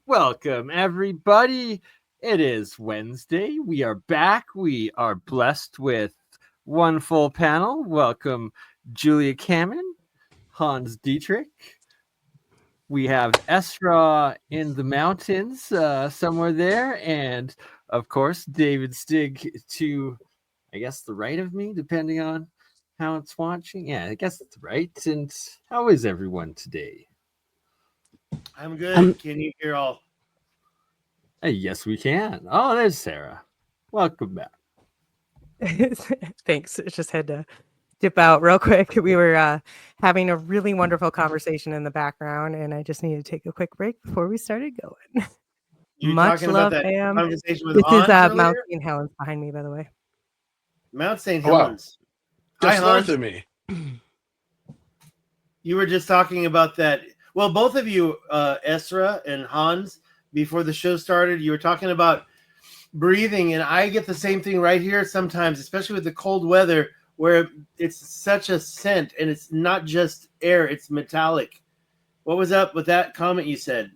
Welcome, everybody. It is Wednesday. We are back. We are blessed with one full panel. Welcome, Julia Kamman, Hans Dietrich. We have Esra in the mountains somewhere there. And, of course, David Stig to, I guess, the right of me, depending on how it's watching. Yeah, I guess it's right. And how is everyone today? I'm good. Can you hear all? Yes, we can. Oh, there's Sarah. Welcome back. Thanks. Just had to dip out real quick. We were having a really wonderful conversation in the background, and I just needed to take a quick break before we started going. You're Much talking love, about that fam. conversation with This is Hans Mount earlier? St. Helens behind me, by the way. Mount St. Oh, wow. Helens. Hi, Just north Hans. of me. You were just talking about that. Well, both of you, Esra and Hans, before the show started, you were talking about breathing, and I get the same thing right here sometimes, especially with the cold weather, where it's such a scent, and it's not just air, it's metallic. What was up with that comment you said?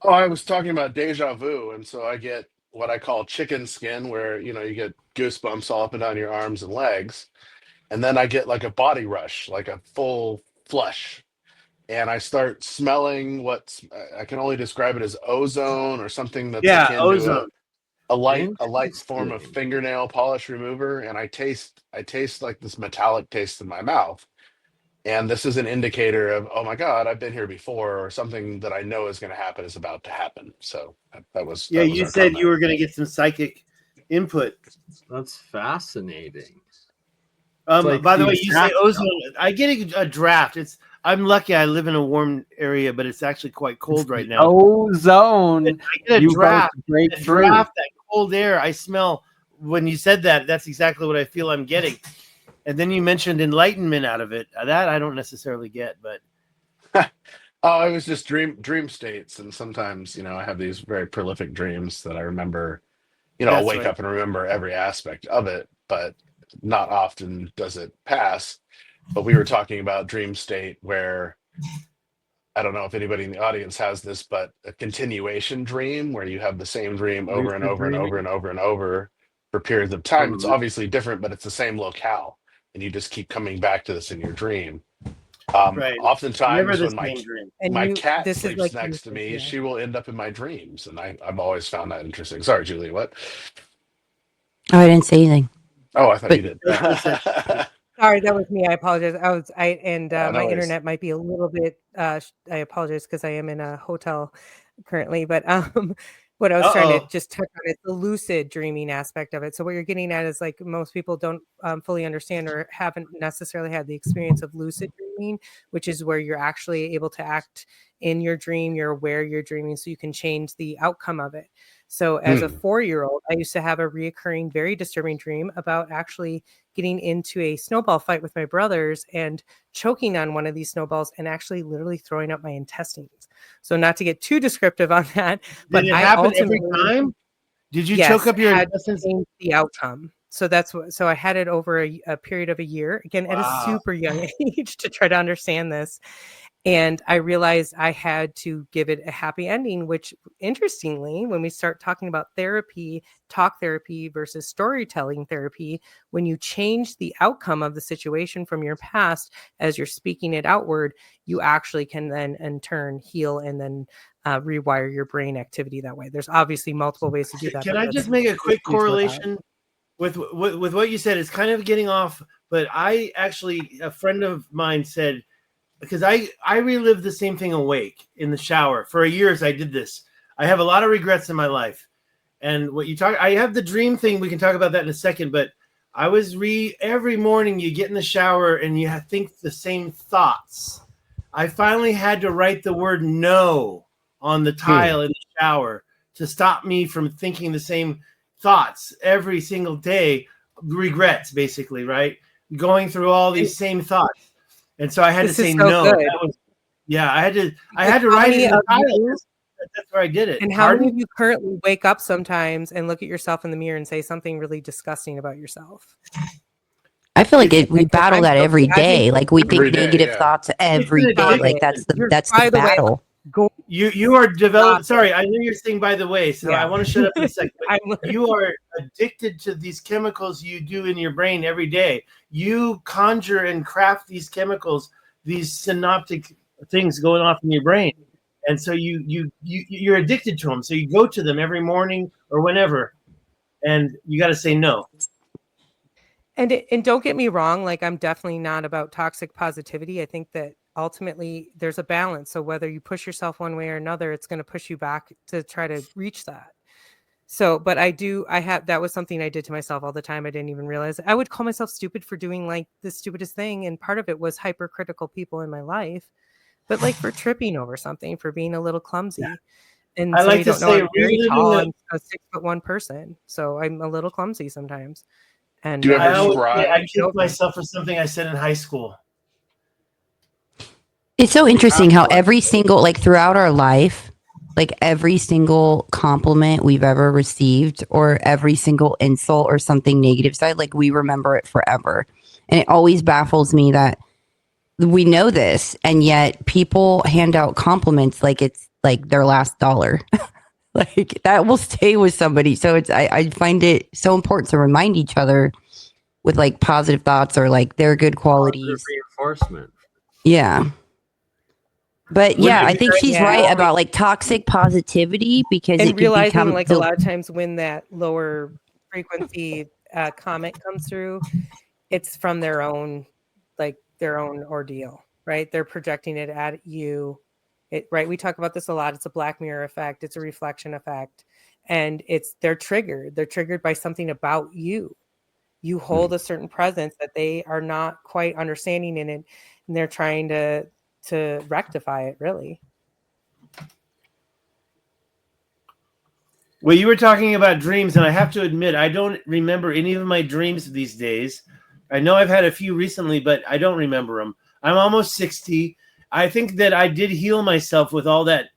Oh, I was talking about deja vu, and so I get what I call chicken skin, where you get goosebumps all up and down your arms and legs, and then I get like a body rush, like a full flush, and I start smelling what I can only describe it as ozone or something that's akin ozone. to a light form of fingernail polish remover, and I taste like this metallic taste in my mouth. And this is an indicator of, oh my God, I've been here before, or something that I know is going to happen is about to happen. So that was you our said comment. you were going to get some psychic input. That's fascinating. By the way, you say ozone. I get a draft. I'm lucky I live in a warm area, but it's actually quite cold right now. Ozone. I get a draft. That cold air. I smell. When you said that, that's exactly what I feel I'm getting. And then you mentioned enlightenment out of it. That I don't necessarily get, but Oh, it was just dream states, and sometimes I have these very prolific dreams that I remember. I'll wake up and remember every aspect of it, but not often does it pass. But we were talking about dream state where I don't know if anybody in the audience has this, but a continuation dream where you have the same dream over and over and over and over and over for periods of time. It's obviously different, but it's the same locale, and you just keep coming back to this in your dream. Oftentimes when my cat sleeps next to me, she will end up in my dreams, and I've always found that interesting. Sorry, Julie, what? Oh, I didn't say anything. Oh, I thought you did. Sorry, that was me. I apologize. My worries. internet might be a little bit. I apologize because I am in a hotel currently. But what I was trying to just touch on is the lucid dreaming aspect of it. So what you're getting at is like most people don't fully understand or haven't necessarily had the experience of lucid dreaming, which is where you're actually able to act in your dream. You're aware you're dreaming, so you can change the outcome of it. So as a 4-year-old, I used to have a reoccurring, very disturbing dream about actually getting into a snowball fight with my brothers and choking on one of these snowballs and actually literally throwing up my intestines. So not to get too descriptive on that, but did it happen every time? Did you choke up your intestines? The outcome. So that's what. So I had it over a period of a year, again at a super young age, to try to understand this. And I realized I had to give it a happy ending, which interestingly, when we start talking about therapy, talk therapy versus storytelling therapy, when you change the outcome of the situation from your past as you're speaking it outward, you actually can then in turn heal and then rewire your brain activity that way. There's obviously multiple ways to do that. Can I just make a quick correlation with what you said? It's kind of getting off, but a friend of mine said, because I relived the same thing awake in the shower. For years I did this. I have a lot of regrets in my life. And I have the dream thing. We can talk about that in a second, but I was every morning you get in the shower and you think the same thoughts. I finally had to write the word no on the tile in the shower to stop me from thinking the same thoughts every single day. Regrets, basically, right? Going through all these same thoughts. And so I had to say no. I had to write it in the tile. That's where I did it. And how many of you currently wake up sometimes and look at yourself in the mirror and say something really disgusting about yourself? I feel like we battle that every day. Like we think negative thoughts every day. Like that's the battle. You are developed. Sorry, I know you're saying by the way, so I want to shut up in a second. But you are addicted to these chemicals you do in your brain every day. You conjure and craft these chemicals, these synaptic things going off in your brain, and so you're addicted to them. So you go to them every morning or whenever, and you got to say no. And don't get me wrong, like I'm definitely not about toxic positivity. I think that ultimately there's a balance. So whether you push yourself one way or another, it's going to push you back to try to reach that. So, but that was something I did to myself all the time. I didn't even realize I would call myself stupid for doing like the stupidest thing. And part of it was hypercritical people in my life, but like for tripping over something, for being a little clumsy. Yeah. And I like to say, I'm very tall. I'm a 6'1" person. So I'm a little clumsy sometimes. And do you ever I kicked myself for something I said in high school. It's so interesting how every single, like throughout our life, like every single compliment we've ever received or every single insult or something negative side, like we remember it forever. And it always baffles me that we know this and yet people hand out compliments like it's like their last dollar. Like that will stay with somebody. So I find it so important to remind each other with like positive thoughts or like their good qualities. Reinforcement. Yeah. But yeah, I think she's right about like toxic positivity because and it realizing can become like a lot of times when that lower frequency comment comes through, it's from their own ordeal, right? They're projecting it at you. Right. We talk about this a lot. It's a black mirror effect. It's a reflection effect. And they're triggered. They're triggered by something about you. You hold a certain presence that they are not quite understanding in it. And they're trying to rectify it, really. Well, you were talking about dreams, and I have to admit, I don't remember any of my dreams these days. I know I've had a few recently, but I don't remember them. I'm almost 60. I think that I did heal myself with all that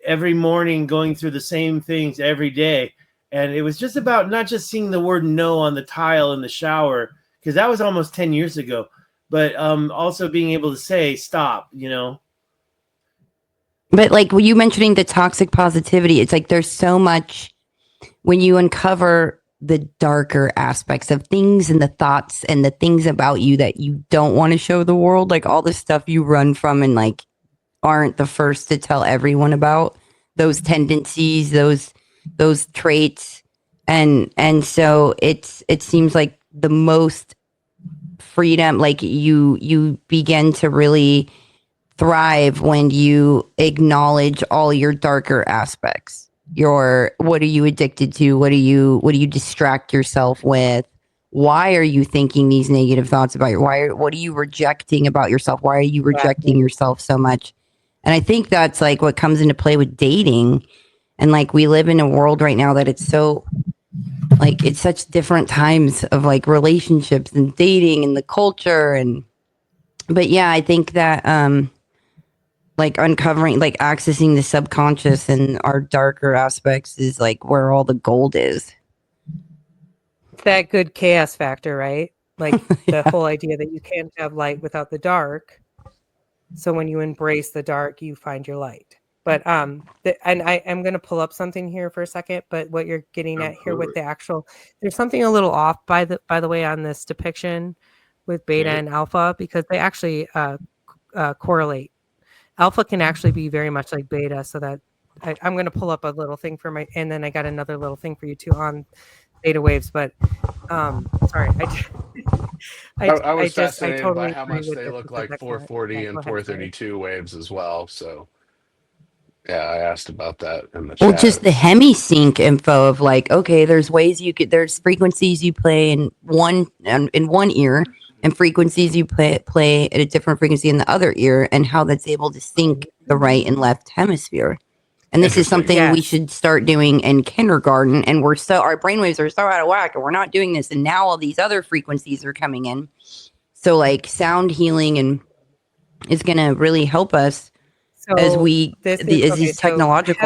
every morning going through the same things every day. And it was just about not just seeing the word no on the tile in the shower, because that was almost 10 years ago, but also being able to say, stop, you know. But like you mentioning the toxic positivity, it's like there's so much when you uncover the darker aspects of things and the thoughts and the things about you that you don't want to show the world, like all the stuff you run from and like aren't the first to tell everyone about, those tendencies, those traits. And so it seems like the most freedom, like you begin to really thrive when you acknowledge all your darker aspects. What are you addicted to? What do you distract yourself with? Why are you thinking these negative thoughts about what are you rejecting about yourself? Why are you rejecting yourself so much? And I think that's like what comes into play with dating. And like we live in a world right now that it's so like it's such different times of like relationships and dating and the culture but yeah, I think that like uncovering, like accessing the subconscious and our darker aspects is like where all the gold is. It's that good chaos factor, right? Like the whole idea that you can't have light without the dark. So when you embrace the dark, you find your light. But and I am going to pull up something here for a second. But what you're getting at here with the actual, there's something a little off by the way on this depiction with beta and alpha, because they actually correlate. Alpha can actually be very much like beta, so that I'm going to pull up a little thing and then I got another little thing for you too on beta waves. But sorry, I was fascinated totally by how much they look like 440 and 432 waves as well. So yeah, I asked about that in the chat. Well, just the hemisync info of like, okay, there's frequencies you play in one ear and frequencies you play at a different frequency in the other ear, and how that's able to sync the right and left hemisphere. And this is something we should start doing in kindergarten. And our brainwaves are so out of whack, and we're not doing this. And now all these other frequencies are coming in. So like sound healing is going to really help us as these technological.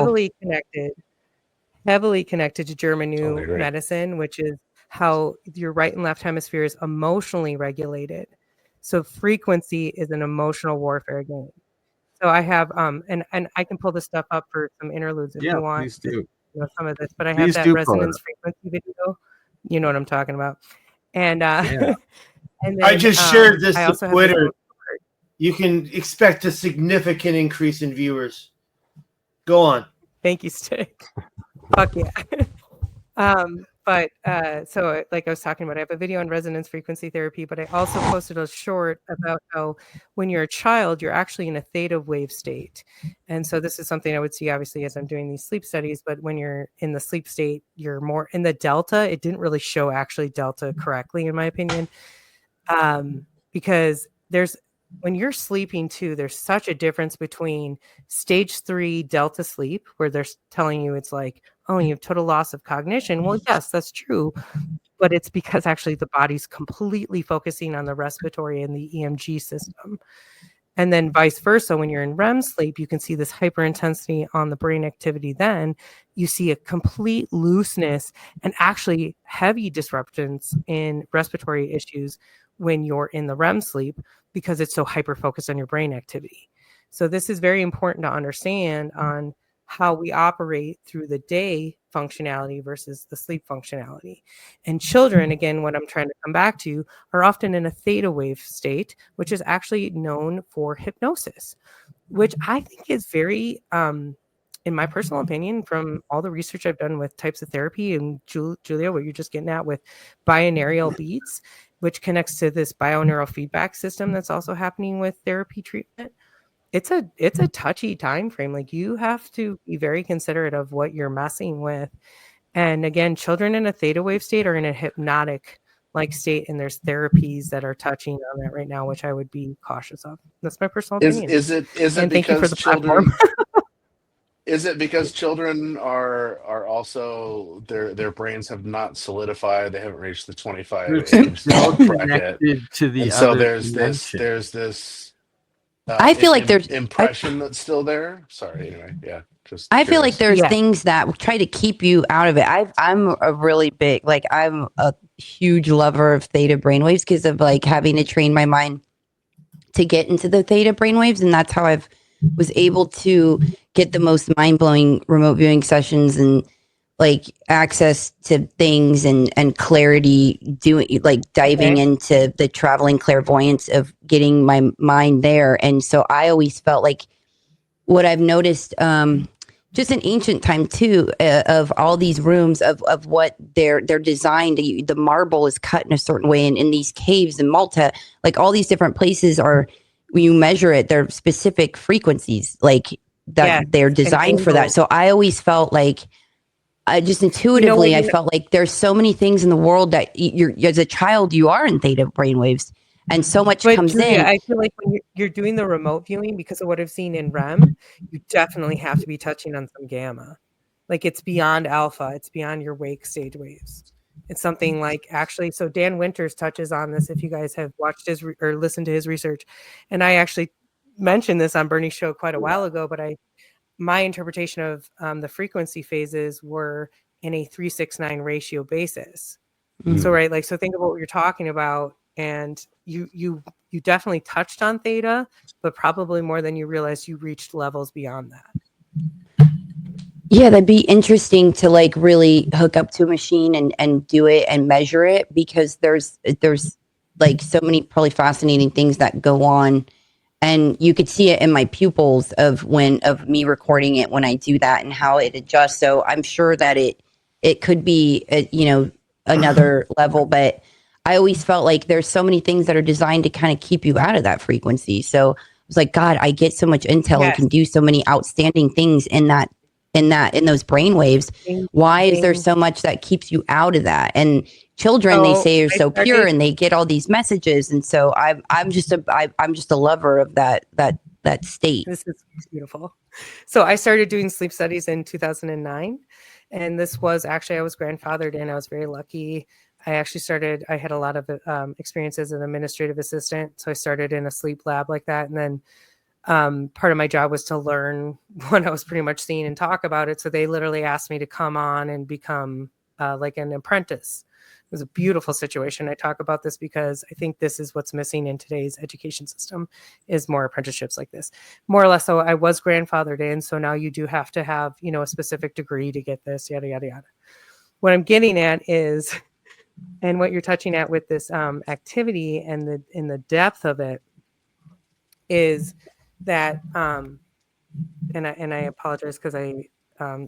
Heavily connected to German New Medicine, which is how your right and left hemisphere is emotionally regulated. So frequency is an emotional warfare game. So I have and I can pull this stuff up for some interludes if you want. Please do. Some of this, but I have Please that do pull it resonance frequency video. You know what I'm talking about. And Yeah. and then, I just shared this I to also have Twitter. You can expect a significant increase in viewers. Go on. Thank you, Stig. Fuck yeah. But so like I was talking about, I have a video on resonance frequency therapy, but I also posted a short about how when you're a child, you're actually in a theta wave state. And so this is something I would see obviously as I'm doing these sleep studies, but when you're in the sleep state, you're more in the delta. It didn't really show actually delta correctly, in my opinion. Because when you're sleeping too, there's such a difference between stage 3 delta sleep, where they're telling you it's like, oh, you have total loss of cognition. Well, yes, that's true. But it's because actually the body's completely focusing on the respiratory and the EMG system. And then vice versa, when you're in REM sleep, you can see this hyperintensity on the brain activity. Then you see a complete looseness and actually heavy disruptions in respiratory issues when you're in the REM sleep, because it's so hyper focused on your brain activity. So this is very important to understand on how we operate through the day functionality versus the sleep functionality. And children, again, what I'm trying to come back to, are often in a theta wave state, which is actually known for hypnosis, which I think is very, in my personal opinion, from all the research I've done with types of therapy, and Julia, what you're just getting at with binaural beats, which connects to this bioneural feedback system that's also happening with therapy treatment. It's a touchy time frame. Like, you have to be very considerate of what you're messing with. And again, children in a theta wave state are in a hypnotic like state, and there's therapies that are touching on that right now, which I would be cautious of. That's my personal opinion. Is it and thank you for because the children platform. is it because children are also their brains have not solidified, they haven't reached the 25 They're age still bracket, connected to the and so other there's dimension. this I feel like there's impression that's still there. Sorry, anyway, yeah. Just I feel like curious. there's things that try to keep you out of it. I'm a really big, like, I'm a huge lover of theta brainwaves because of like having to train my mind to get into the theta brainwaves, and that's how I've was able to get the most mind-blowing remote viewing sessions and like access to things and clarity, doing like diving into the traveling clairvoyance of getting my mind there. And so I always felt like what I've noticed just in ancient time too, of all these rooms of what they're designed, the marble is cut in a certain way, and in these caves in Malta, like all these different places are, when you measure it, they're specific frequencies like that they're designed for that. So I always felt like, I just intuitively, I felt like there's so many things in the world that you're, as a child, you are in theta brainwaves, and so much comes Julia, in. I feel like when you're doing the remote viewing, because of what I've seen in REM, you definitely have to be touching on some gamma. Like, it's beyond alpha, it's beyond your wake stage waves. It's something like, actually, so Dan Winters touches on this if you guys have watched his or listened to his research. And I actually mentioned this on Bernie's show quite a while ago, but my interpretation of the frequency phases were in a 3-6-9 ratio basis. So, right, like, so think about what you're talking about, and you definitely touched on theta, but probably more than you realized. You reached levels beyond that. Yeah, that'd be interesting to like really hook up to a machine and do it and measure it, because there's like so many probably fascinating things that go on. And you could see it in my pupils of me recording it when I do that and how it adjusts. So I'm sure that it could be, another level, but I always felt like there's so many things that are designed to kind of keep you out of that frequency. So I was like, God, I get so much intel and can do so many outstanding things in those brain waves. Why is there so much that keeps you out of that? And children, they say, are so pure and they get all these messages. And so I'm just a lover of that state. This is beautiful. So I started doing sleep studies in 2009. And this was actually, I was grandfathered in. I was very lucky. I had a lot of experience as an administrative assistant. So I started in a sleep lab like that. And then part of my job was to learn what I was pretty much seeing and talk about it. So they literally asked me to come on and become like an apprentice. was a beautiful situation. I talk about this because I think this is what's missing in today's education system is more apprenticeships like this. More or less, so I was grandfathered in, so now you do have to have, you know, a specific degree to get this, yada, yada, yada. What I'm getting at is, and what you're touching at with this activity and the depth of it is that, and I apologize because I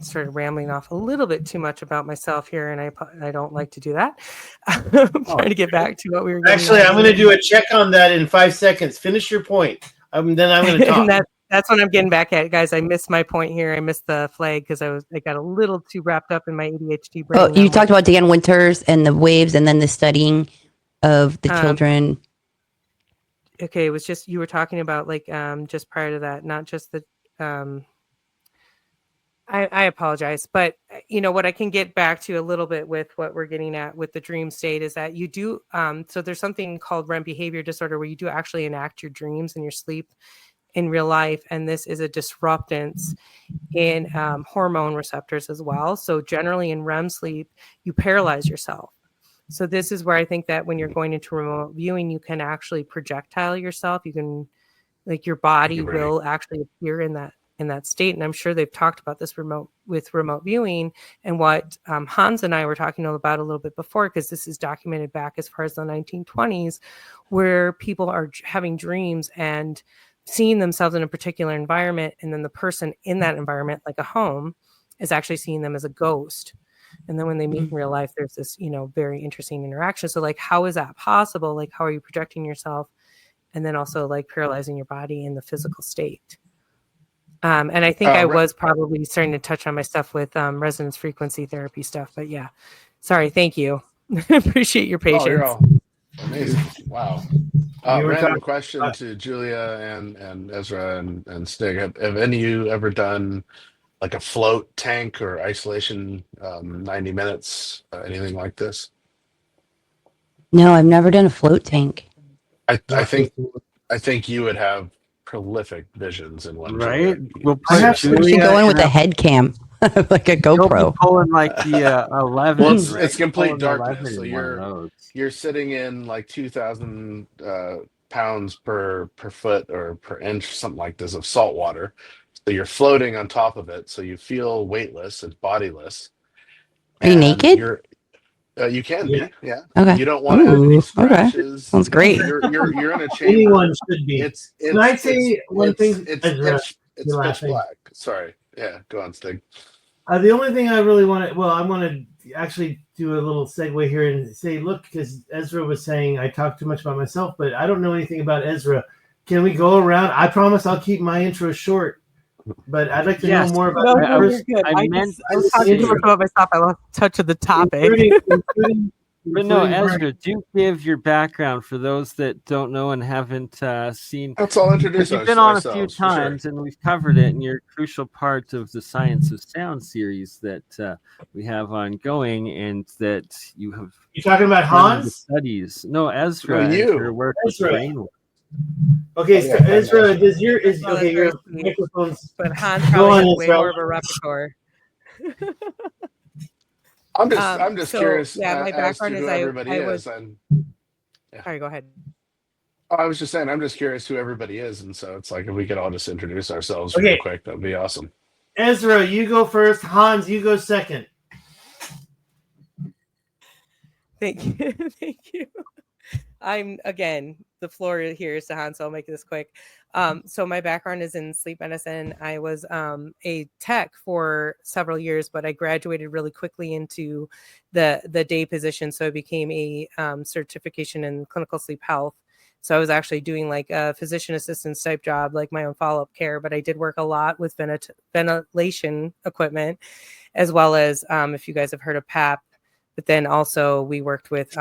started rambling off a little bit too much about myself here, and I don't like to do that. I'm trying to get back to what we were. Actually, I'm going to do a check on that in 5 seconds. Finish your point. Then I'm going to talk. And that's what I'm getting back at, guys. I missed my point here. I missed the flag because I got a little too wrapped up in my ADHD brain. Oh, you talked about Dan Winters and the waves, and then the studying of the children. Okay, it was just you were talking about like just prior to that, not just the. I apologize, but you know what I can get back to a little bit with what we're getting at with the dream state is that you do. So there's something called REM behavior disorder where you do actually enact your dreams in your sleep in real life, and this is a disruptance in hormone receptors as well. So generally in REM sleep, you paralyze yourself. So this is where I think that when you're going into remote viewing, you can actually projectile yourself. You can, like, your body will actually appear in that state. And I'm sure they've talked about this remote viewing and what Hans and I were talking about a little bit before, because this is documented back as far as the 1920s, where people are having dreams and seeing themselves in a particular environment. And then the person in that environment, like a home, is actually seeing them as a ghost. And then when they meet in real life, there's this, you know, very interesting interaction. So like, how is that possible? Like, how are you projecting yourself? And then also like paralyzing your body in the physical state. And I think I was probably starting to touch on my stuff with resonance frequency therapy stuff, but yeah, sorry. Thank you. Appreciate your patience. Oh, you're all amazing. Wow. Random question to Julia and Ezra and Stig. Have any of you ever done like a float tank or isolation 90 minutes, anything like this? No, I've never done a float tank. I think you would have prolific visions in one. Right? We'll should go in with a head cam, like a GoPro. Pulling like the 11. Well, it's complete darkness. So you're sitting in like 2,000 pounds per foot or per inch, something like this, of salt water. So you're floating on top of it, so you feel weightless and bodiless. Are you naked? You can be, yeah. Okay. You don't want to have any scratches. Okay. Sounds great. You're in a chamber. Anyone should be. Can I say one thing? It's pitch black. Sorry. Yeah, go on, Stig. The only thing I really want to, I'm going to actually do a little segue here and say, look, because Ezra was saying I talk too much about myself, but I don't know anything about Ezra. Can we go around? I promise I'll keep my intro short, but I'd like to know more about I was talking too much about myself. I lost touch of the topic. But no, Ezra, do give your background for those that don't know and haven't seen. Let's all introduce ourselves. You've been on a few times, and we've covered it, and you're a crucial part of the Science of Sound series that we have ongoing, and that you have. You talking about Hans? Studies. No, Ezra. No, you. Your work with brain. Okay, so Ezra, your microphone's. But Hans probably has way more of a repertoire. I'm just curious. Yeah, my background is everybody I was. Sorry, go ahead. Oh, I was just saying, I'm just curious who everybody is, and so it's like if we could all just introduce ourselves real quick, that'd be awesome. Ezra, you go first. Hans, you go second. Thank you. Thank you. The floor here is to Hans, so I'll make this quick. So my background is in sleep medicine. I was a tech for several years, but I graduated really quickly into the day position. So I became a certification in clinical sleep health. So I was actually doing like a physician assistant type job, like my own follow-up care, but I did work a lot with ventilation equipment, as well as if you guys have heard of PAP, but then also we worked with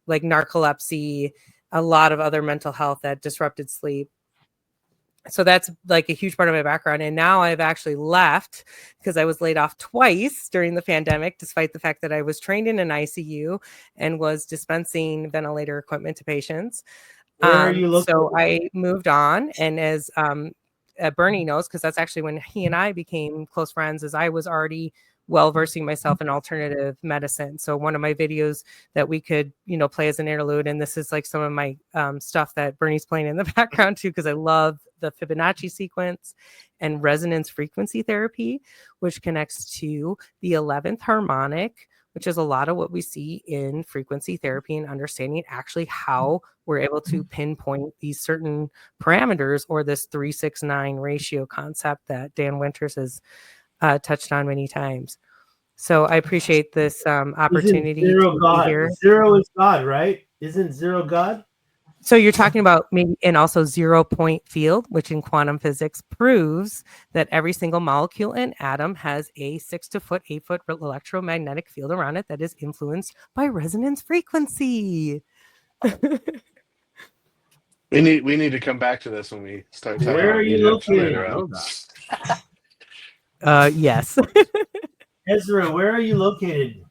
like narcolepsy, a lot of other mental health that disrupted sleep. So that's like a huge part of my background. And now I've actually left because I was laid off twice during the pandemic, despite the fact that I was trained in an ICU and was dispensing ventilator equipment to patients. Where are you located? So I moved on. And as BurnEye knows, because that's actually when he and I became close friends, as I was already well versing myself in alternative medicine. So one of my videos that we could, play as an interlude, and this is like some of my stuff that Bernie's playing in the background too, because I love the Fibonacci sequence and resonance frequency therapy, which connects to the 11th harmonic, which is a lot of what we see in frequency therapy and understanding actually how we're able to pinpoint these certain parameters, or this 3-6-9 ratio concept that Dan Winters has touched on many times. So I appreciate this opportunity to be here. Zero is God, right? Isn't zero God? So you're talking about maybe, and also 0-point field, which in quantum physics proves that every single molecule and atom has a 6 to 8 foot electromagnetic field around it that is influenced by resonance frequency. We need to come back to this when we start talking. Where are you located? Yes. Esra, where are you located?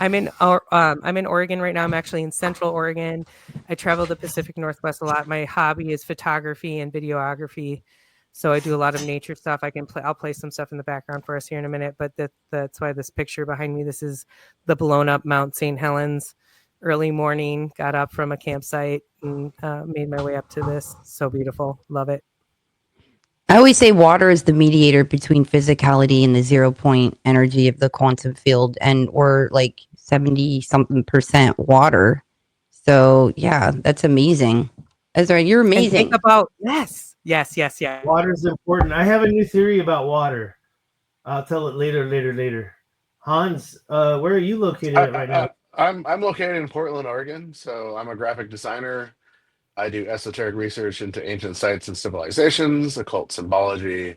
I'm in Oregon right now. I'm actually in Central Oregon. I travel the Pacific Northwest a lot. My hobby is photography and videography, so I do a lot of nature stuff. I'll play some stuff in the background for us here in a minute, but that's why this picture behind me. This is the blown up Mount St. Helens. Early morning, got up from a campsite and made my way up to this. So beautiful, love it. I always say water is the mediator between physicality and the 0-point energy of the quantum field, and we're like 70-something% water. So yeah, that's amazing. Ezra, you're amazing. And think about yes. Water is important. I have a new theory about water. I'll tell it later. Hans, where are you located right now? I'm located in Portland, Oregon. So I'm a graphic designer. I do esoteric research into ancient sites and civilizations, occult symbology,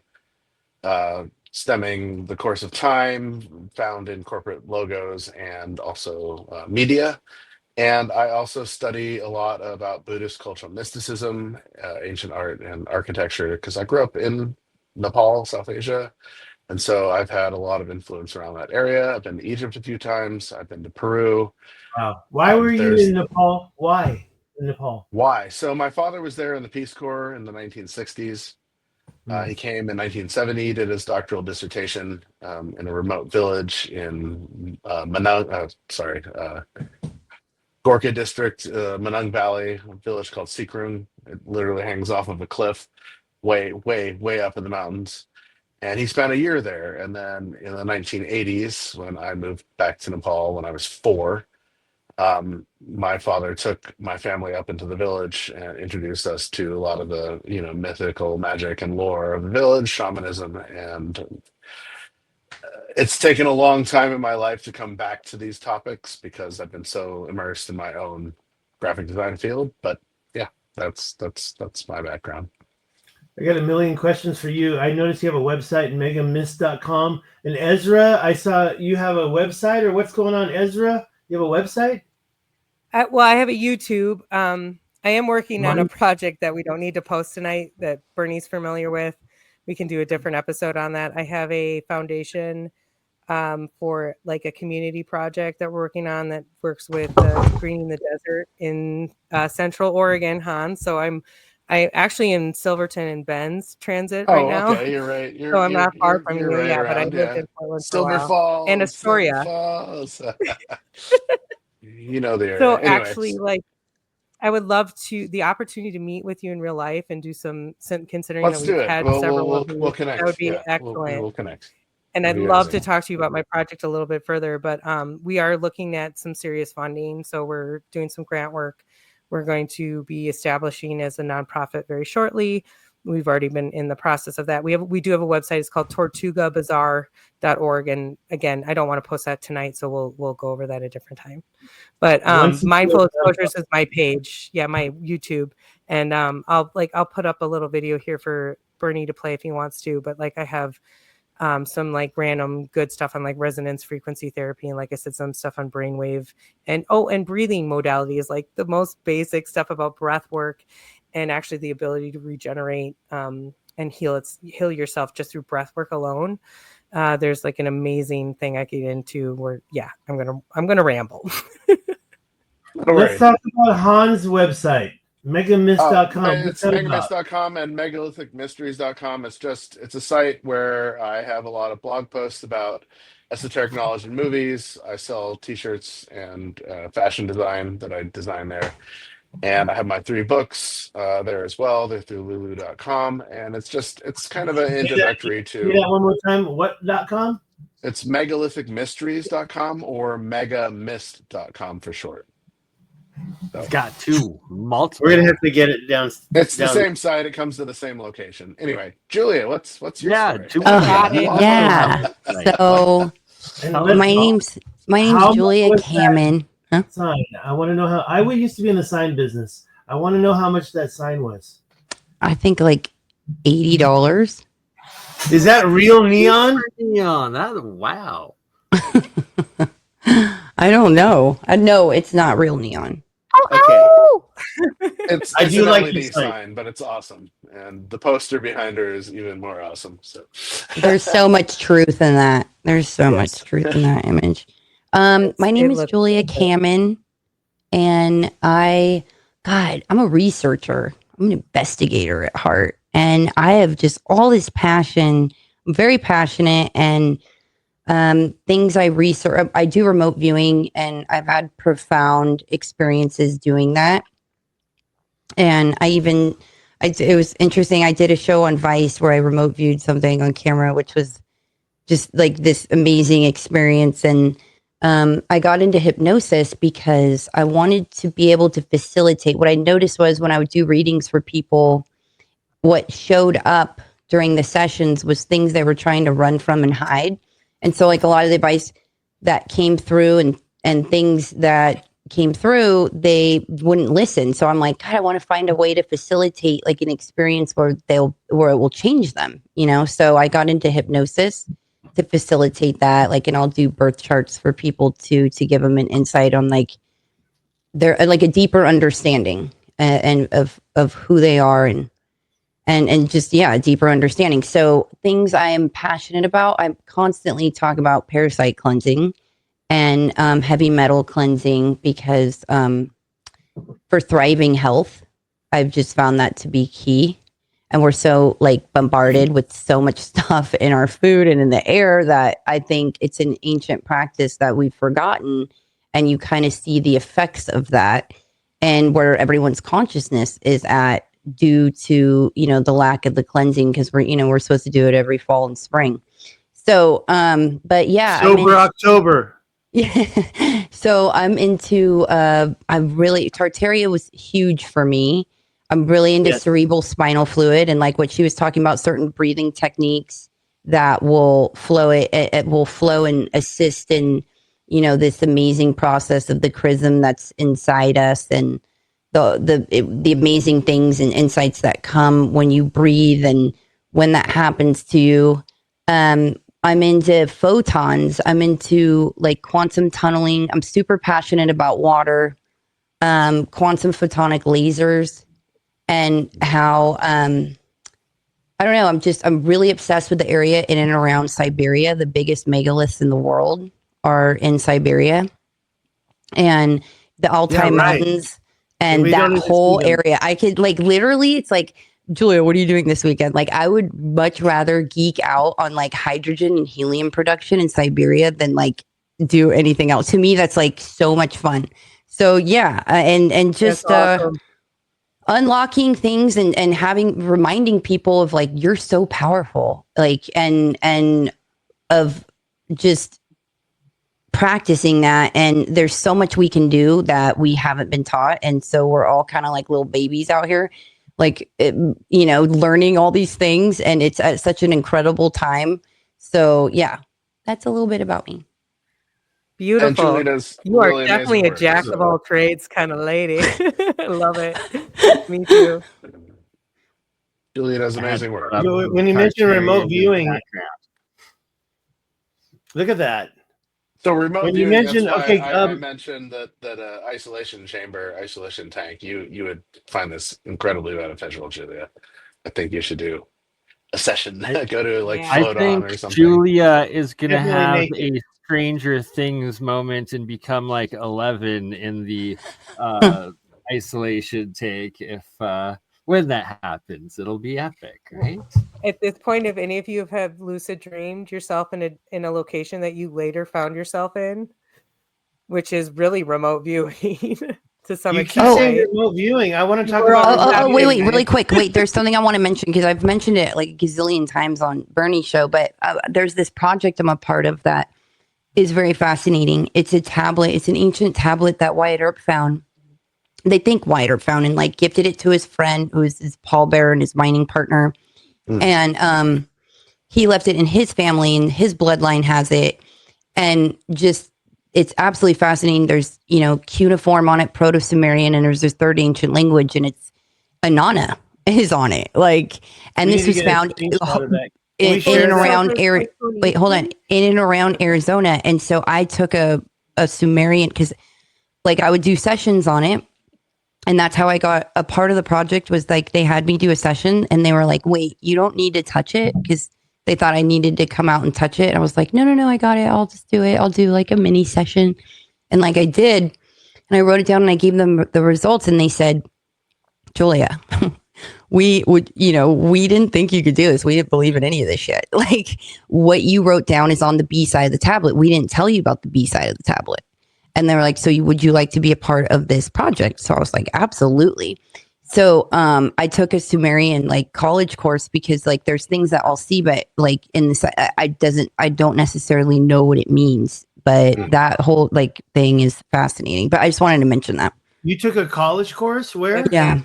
stemming the course of time, found in corporate logos and also media. And I also study a lot about Buddhist cultural mysticism, ancient art and architecture, because I grew up in Nepal, South Asia. And so I've had a lot of influence around that area. I've been to Egypt a few times. I've been to Peru. Wow. Why were you in Nepal? Why in Nepal? Why? So my father was there in the Peace Corps in the 1960s. He came in 1970, did his doctoral dissertation in a remote village in Gorkha district, Manung Valley, a village called Sikrung. It literally hangs off of a cliff way up in the mountains. And he spent a year there. And then in the 1980s, when I moved back to Nepal when I was 4, my father took my family up into the village and introduced us to a lot of the, mythical magic and lore of the village, shamanism. And it's taken a long time in my life to come back to these topics because I've been so immersed in my own graphic design field. But yeah, that's my background. I got a million questions for you. I noticed you have a website, megamist.com. And Ezra, I saw you have a website, or what's going on, Ezra? You have a website? Well, I have a YouTube. I am working on a project that we don't need to post tonight that Bernie's familiar with. We can do a different episode on that. I have a foundation for like a community project that we're working on that works with greening the desert in Central Oregon, Hans. So I'm actually in Silverton and Bend's transit right now. Okay, you're right. So I'm not far from you, right but I lived in Portland Silver for a while. Falls And Astoria. The area. So Anyways. actually, like, I would love the opportunity to meet with you in real life and do some considering Let's that we've had several. We'll connect. That would be excellent. We'll connect. And I'd love to talk to you about my project a little bit further, but we are looking at some serious funding. So we're doing some grant work. We're going to be establishing as a nonprofit very shortly. We've already been in the process of that. We do have a website. It's called tortugabazaar.org. And again, I don't want to post that tonight, so we'll go over that a different time. But Mindful Exposures is my page. Yeah, my YouTube. And I'll put up a little video here for Bernie to play if he wants to. But like I have some like random good stuff on like resonance frequency therapy, and like I said, some stuff on brainwave and breathing modalities, like the most basic stuff about breath work and actually the ability to regenerate and heal yourself just through breath work alone. There's like an amazing thing I get into where I'm gonna ramble. Let's talk about Hans' website. Megamist.com. It's megamist.com and megalithic.mysteries.com. It's a site where I have a lot of blog posts about esoteric knowledge in movies. I sell t-shirts and fashion design that I design there. And I have my 3 books there as well. They're through lulu.com. And it's kind of an introductory to. Say that one more time. What.com? It's megalithic.mysteries.com or megamist.com for short. So, It's got 2 multiple. We're gonna have to get it down. it's the down. same site. It comes to the same location. Anyway, Julia, what's your story? Yeah. So my name's Julia Kamman. Huh? Sign. I want to know how. I used to be in the sign business. I want to know how much that sign was. I think like $80. Is that real neon? Neon. Wow. I don't know. No, it's not real neon. Okay. It's I do an like LED the site. sign, but it's awesome. And the poster behind her is even more awesome. So There's so much truth in that. There's so much truth in that image. My name is Julia Kamman, and I'm a researcher. I'm an investigator at heart, and I have just all this passion. I'm very passionate, and things I research. I do remote viewing, and I've had profound experiences doing that. And it was interesting. I did a show on Vice where I remote viewed something on camera, which was just like this amazing experience. And I got into hypnosis because I wanted to be able to facilitate. What I noticed was when I would do readings for people, what showed up during the sessions was things they were trying to run from and hide. And so like a lot of the advice that came through and things that came through, they wouldn't listen. So I'm like, God, I want to find a way to facilitate like an experience where it will change them, you know? So I got into hypnosis to facilitate that. Like, and I'll do birth charts for people to give them an insight on like their, like a deeper understanding and of who they are and just, a deeper understanding. So things I am passionate about, I constantly talk about parasite cleansing and heavy metal cleansing because for thriving health, I've just found that to be key. And we're so like bombarded with so much stuff in our food and in the air that I think it's an ancient practice that we've forgotten. And you kind of see the effects of that and where everyone's consciousness is at due to, the lack of the cleansing because we're supposed to do it every fall and spring. So, but yeah. Sober October. Yeah. So I'm into, Tartaria was huge for me. I'm really into cerebral spinal fluid and like what she was talking about, certain breathing techniques that will flow it will flow and assist in, this amazing process of the chrism that's inside us and the amazing things and insights that come when you breathe and when that happens to you. I'm into photons. I'm into like quantum tunneling. I'm super passionate about water, quantum photonic lasers, and how I don't know. I'm really obsessed with the area in and around Siberia. The biggest megaliths in the world are in Siberia, and the Altai Mountains, and that whole area. I could like literally. It's like, Julia, what are you doing this weekend? Like, I would much rather geek out on like hydrogen and helium production in Siberia than like do anything else. To me, that's like so much fun. So yeah, and just awesome. Unlocking things and reminding people of like you're so powerful, like and of just practicing that. And there's so much we can do that we haven't been taught, and so we're all kind of like little babies out here. Like, learning all these things, and it's at such an incredible time. So yeah, that's a little bit about me. Beautiful. You are definitely a jack of all trades kind of lady. I love it. Me too. Julia does amazing work. When you mention remote viewing, look at that. So remote when viewing, you mentioned, I mentioned that isolation tank. You would find this incredibly beneficial, Julia. I think you should do a session. Go to like float on or something. Julia is gonna have a Stranger Things moment and become like 11 in the isolation take if when that happens. It'll be epic, right? At this point, if any of you have lucid dreamed yourself in a location that you later found yourself in, which is really remote viewing to some You keep extent. saying right? remote viewing. I want to talk We're about. all- remote wait, viewing, really man. quick. Wait, there's something I want to mention because I've mentioned it like a gazillion times on BurnEye show, but there's this project I'm a part of that is very fascinating. It's a tablet. It's an ancient tablet that Wyatt Earp found. They think Wyatt Earp found and like gifted it to his friend who is his pallbearer and his mining partner. And he left it in his family and his bloodline has it. And just, it's absolutely fascinating. There's, cuneiform on it, Proto-Sumerian, and there's this third ancient language and it's Anana is on it. Like, and We this need to was get a found screenshot of that. in share and that? around wait, hold on. In and around Arizona. And so I took a Sumerian because like I would do sessions on it. And that's how I got a part of the project was like they had me do a session and they were like, wait, you don't need to touch it because they thought I needed to come out and touch it. And I was like, no, I got it. I'll just do it. I'll do like a mini session. And like I did. And I wrote it down and I gave them the results and they said, Julia, we didn't think you could do this. We didn't believe in any of this shit. Like what you wrote down is on the B side of the tablet. We didn't tell you about the B side of the tablet. And they were like, so would you like to be a part of this project? So I was like, absolutely. So I took a Sumerian like college course because like there's things that I'll see, but like in this, I don't necessarily know what it means. But that whole like thing is fascinating. But I just wanted to mention that. You took a college course where? Yeah.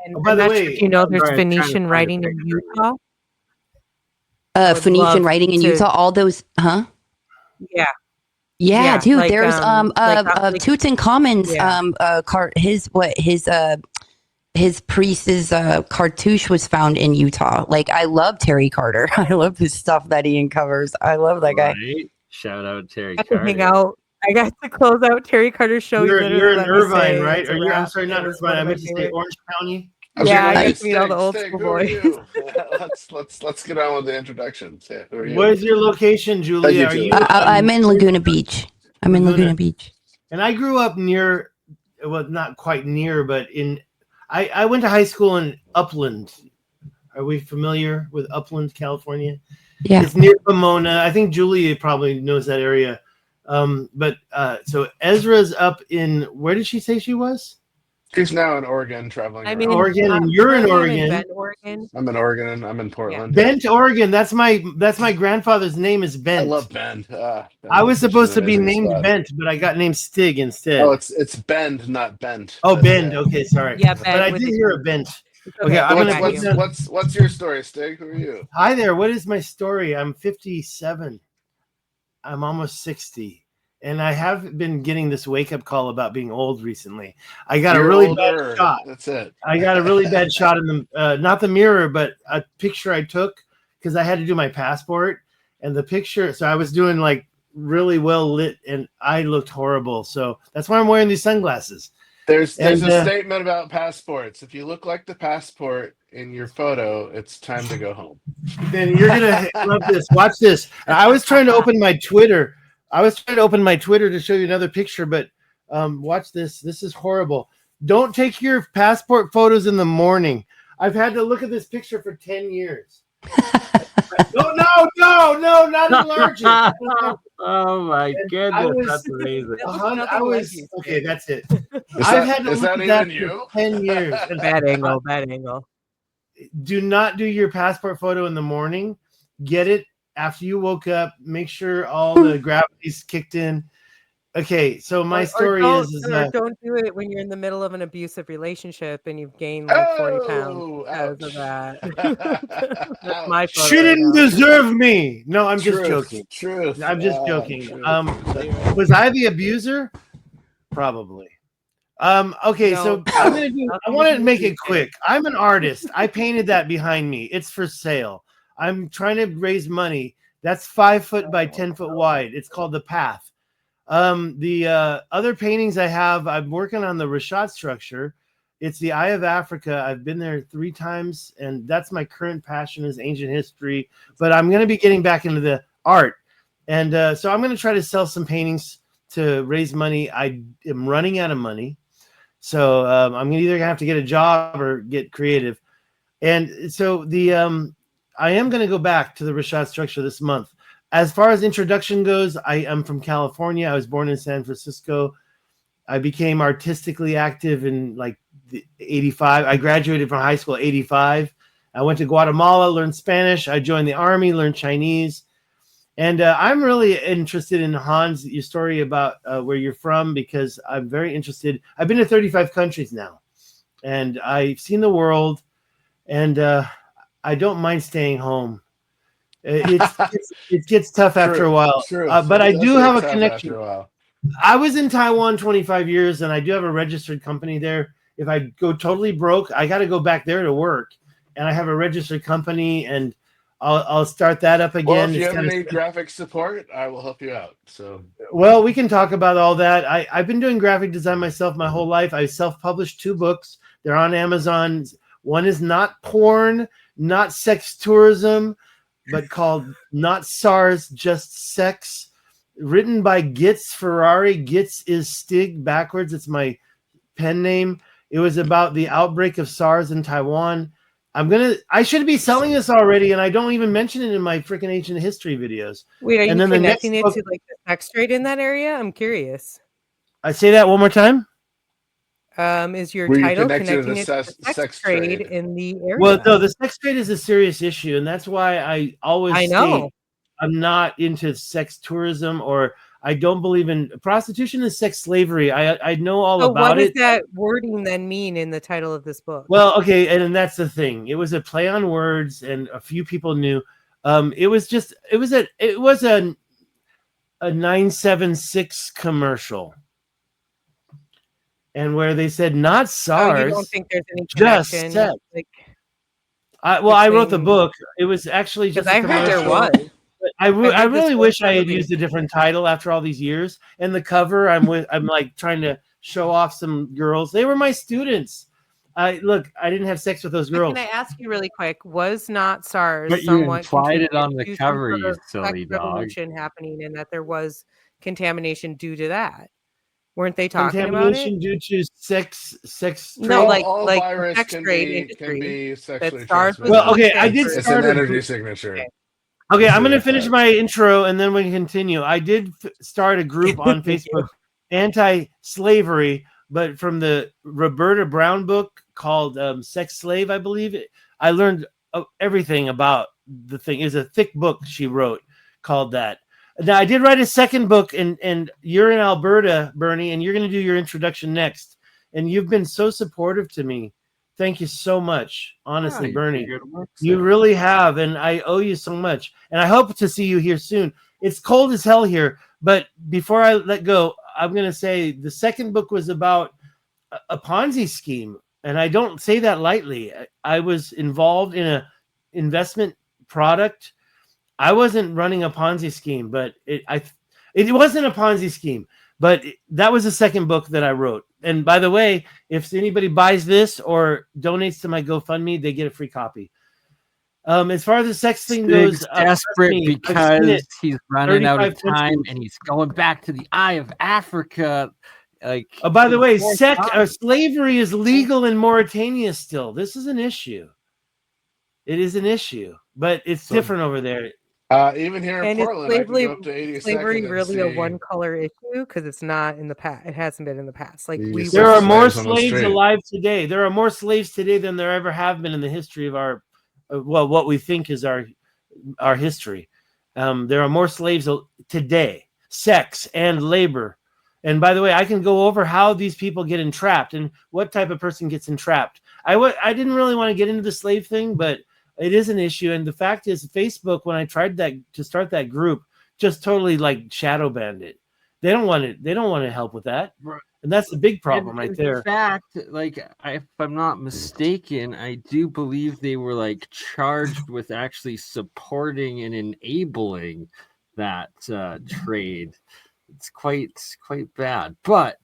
And by I'm the not way, sure if you know, there's sorry, I'm trying to Phoenician find a writing in picture. Utah. I would Phoenician love writing in to- Utah, all those, huh? Yeah. Yeah, Yeah, dude. like, There's like, Tutankhamun's yeah. his priest's cartouche was found in Utah. Like I love Terry Carter. I love his stuff that he uncovers. I love that guy. Right? Shout out Terry I got to hang Carter. out. I got to close out Terry Carter's show. You're in let me Irvine, say right? it's a Or you're, I'm wrap. sorry, It not was Irvine. one I of meant my to say favorite- Orange County. Yeah, I Hey, get to meet all the old Stig, school who are boys. you? let's get on with the introductions. Yeah, who are you? Where's your location, Julia? Thank you, Are Julia. you? I'm in Laguna Beach. I'm in Laguna. Laguna Beach. And I grew up near, well, not quite near, but I went to high school in Upland. Are we familiar with Upland, California? Yeah. It's near Pomona. I think Julia probably knows that area. So Ezra's up in, where did she say she was? He's now in Oregon traveling. I around. mean, Oregon, and you're in I'm Oregon. Bend, Oregon. I'm in Oregon and I'm in Portland. Bent, Oregon. That's my grandfather's name is I Bent. love Bend. I was supposed to be amazing named spot. Bent, but I got named Stig instead. Oh, it's Bend, not Bent. Oh, But, Bend. yeah. Okay, sorry. Yeah, But Bend I with did the hear a T. Bent. It's Okay, I'm I gonna got put you. down- What's your story, Stig? Who are you? Hi there. What is my story? I'm 57. I'm almost 60. And I have been getting this wake-up call about being old recently. I got You're a really older. bad shot. That's it. I got a really bad shot in the not the mirror, but a picture I took because I had to do my passport. And the picture, so I was doing like really well lit, and I looked horrible. So that's why I'm wearing these sunglasses. There's And, a statement about passports. If you look like the passport in your photo, it's time to go home. Then you're gonna love this. Watch this. I was trying to open my Twitter. To show you another picture, but watch this. This is horrible. Don't take your passport photos in the morning. I've had to look at this picture for 10 years. No, not allergic. Oh my goodness, that's amazing. Okay, that's it. Is I've had to is look that at that even for you? 10 years. And Bad angle. Bad angle. do not do your passport photo in the morning. Get it after you woke up. Make sure all the gravity's kicked in. Okay, so my story don't do it when you're in the middle of an abusive relationship and you've gained like 40 pounds because of that. That's my photo she right didn't now. deserve me. No, I'm just Truth, joking. Truth. I'm just Oh, joking. truth. Was I the abuser? Probably. Okay, No. so I want to make it quick. I'm an artist. I painted that behind me. It's for sale. I'm trying to raise money. That's 5 foot by 10 foot wide. It's called The Path. The other paintings I have, I'm working on the Rashat structure. It's the Eye of Africa. I've been there 3 times, and that's my current passion is ancient history. But I'm going to be getting back into the art. And so I'm going to try to sell some paintings to raise money. I am running out of money. So I'm either gonna have to get a job or get creative. And so I am gonna go back to the Rashad structure this month. As far as introduction goes, I am from California. I was born in San Francisco. I became artistically active in like 85. I graduated from high school 85. I went to Guatemala, learned Spanish. I joined the army, learned Chinese. And I'm really interested in Hans, your story about where you're from, because I'm very interested. I've been to 35 countries now, and I've seen the world, and I don't mind staying home. It gets tough after a while, but I do have a connection. I was in Taiwan 25 years, and I do have a registered company there. If I go totally broke, I got to go back there to work, and I have a registered company, and I'll start that up again. Well, if you ever need graphic support, I will help you out. So, well, we can talk about all that. I've been doing graphic design myself my whole life. I self-published 2 books. They're on Amazon. One is not porn, not sex tourism, but called Not SARS, Just Sex. Written by Gitz Ferrari. Gitz is Stig backwards. It's my pen name. It was about the outbreak of SARS in Taiwan. I should be selling this already, and I don't even mention it in my freaking ancient history videos. Wait, are you connecting it to like the sex trade in that area? I'm curious. I say that one more time. Is your title connecting it to the sex trade in the area? Well, no, the sex trade is a serious issue, and that's why I always state I'm not into sex tourism, or I don't believe in prostitution and sex slavery. I know all about it. What does that wording then mean in the title of this book? Well, okay, and that's the thing. It was a play on words, and a few people knew. It was a 976 commercial, and where they said not SARS. You don't think there's any connection? Just sex. I wrote the book. It was actually just a commercial. I heard there was. I really wish I had used a different title after all these years. And the cover, I'm like trying to show off some girls. They were my students. I didn't have sex with those girls. Can I ask you really quick? Was not SARS? But you implied it on the cover, you silly dog. Revolution happening, and that there was contamination due to that. Weren't they talking about it? Contamination due to sex trade? No, all like virus sex trade can be sexually transmitted. Well, okay, I did It's start an energy signature. Okay, I'm going to finish my intro and then we can continue. I did start a group on Facebook, anti-slavery, but from the Roberta Brown book called Sex Slave, I believe. I learned everything about the thing. It's a thick book she wrote called that. Now, I did write a second book, and you're in Alberta, Bernie, and you're going to do your introduction next. And you've been so supportive to me. Thank you so much. Honestly, Bernie, you really have, and I owe you so much. And I hope to see you here soon. It's cold as hell here, but before I let go, I'm going to say the second book was about a Ponzi scheme, and I don't say that lightly. I was involved in an investment product. I wasn't running a Ponzi scheme, but it wasn't a Ponzi scheme. But that was the second book that I wrote. And by the way, if anybody buys this or donates to my GoFundMe, they get a free copy. As far as the sex thing goes, desperate because he's running out of time and he's going back to the Eye of Africa. By the way, slavery is legal in Mauritania still. This is an issue. It is an issue, but it's different over there. Even here in Portland, I can go up to 82nd. Slavery really a one-color issue because it's not in the past. It hasn't been in the past. There are more slaves alive today. There are more slaves today than there ever have been in the history of our, what we think is our history. There are more slaves today. Sex and labor. And by the way, I can go over how these people get entrapped and what type of person gets entrapped. I didn't really want to get into the slave thing, but it is an issue. And the fact is, Facebook, when I tried to start that group, just totally shadow banned it. They don't want it. They don't want to help with that. And that's the big problem right there. In fact, if I'm not mistaken, I do believe they were charged with actually supporting and enabling that trade. It's quite bad. But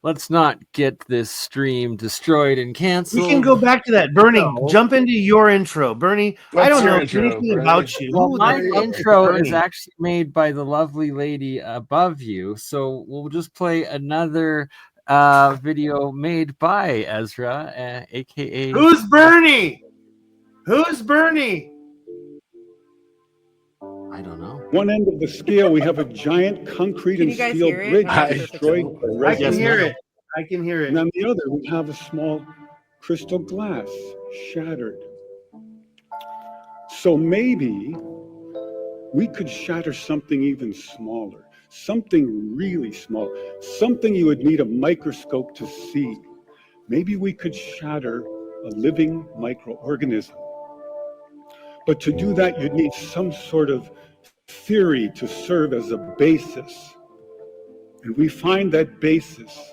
let's not get this stream destroyed and canceled. We can go back to that. Bernie, jump into your intro. Bernie, I don't know anything about you. Well, my intro is actually made by the lovely lady above you. So we'll just play another video made by Esra, aka Who's Bernie? Who's Bernie? I don't know. One end of the scale, we have a giant concrete Can and you guys steel hear it? bridge I'm not I- sure if it's destroyed on. by I can resonance. hear it. I can hear And it. on the other, we have a small crystal glass shattered. So maybe we could shatter something even smaller, something really small, something you would need a microscope to see. Maybe we could shatter a living microorganism. But to do that, you'd need some sort of theory to serve as a basis. And we find that basis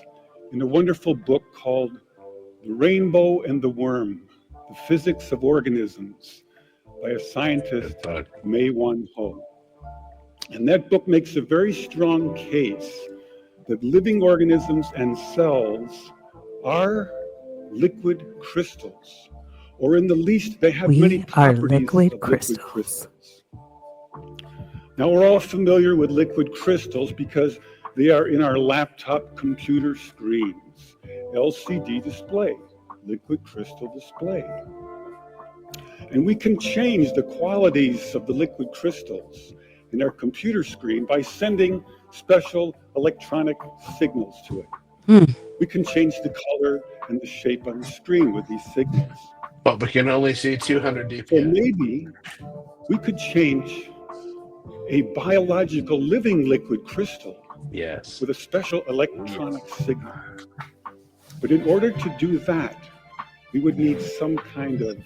in a wonderful book called The Rainbow and the Worm, The Physics of Organisms, by a scientist, Mei Wan Ho. And that book makes a very strong case that living organisms and cells are liquid crystals, or in the least, they have many properties of liquid crystals. Now, we're all familiar with liquid crystals because they are in our laptop computer screens. LCD display, liquid crystal display. And we can change the qualities of the liquid crystals in our computer screen by sending special electronic signals to it. We can change the color and the shape on the screen with these signals. But we can only see 200 So dpi. maybe we could change a biological living liquid crystal Yes. with a special electronic signal. But in order to do that, we would need some kind of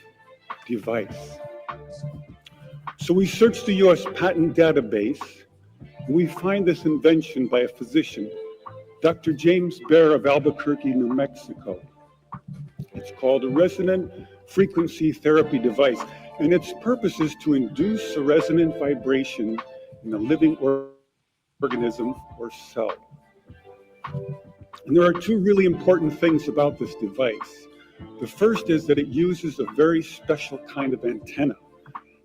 device. So we search the US patent database, and we find this invention by a physician, Dr. James Baer of Albuquerque, New Mexico. It's called a resonant frequency therapy device, and its purpose is to induce a resonant vibration in a living organism or cell. And there are two really important things about this device. The first is that it uses a very special kind of antenna.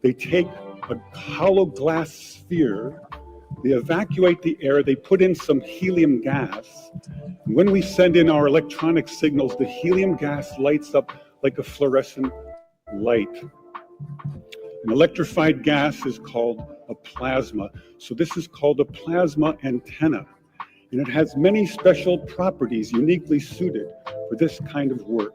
They take a hollow glass sphere, they evacuate the air, they put in some helium gas. And when we send in our electronic signals, the helium gas lights up like a fluorescent light. An electrified gas is called a plasma. So this is called a plasma antenna. And it has many special properties uniquely suited for this kind of work.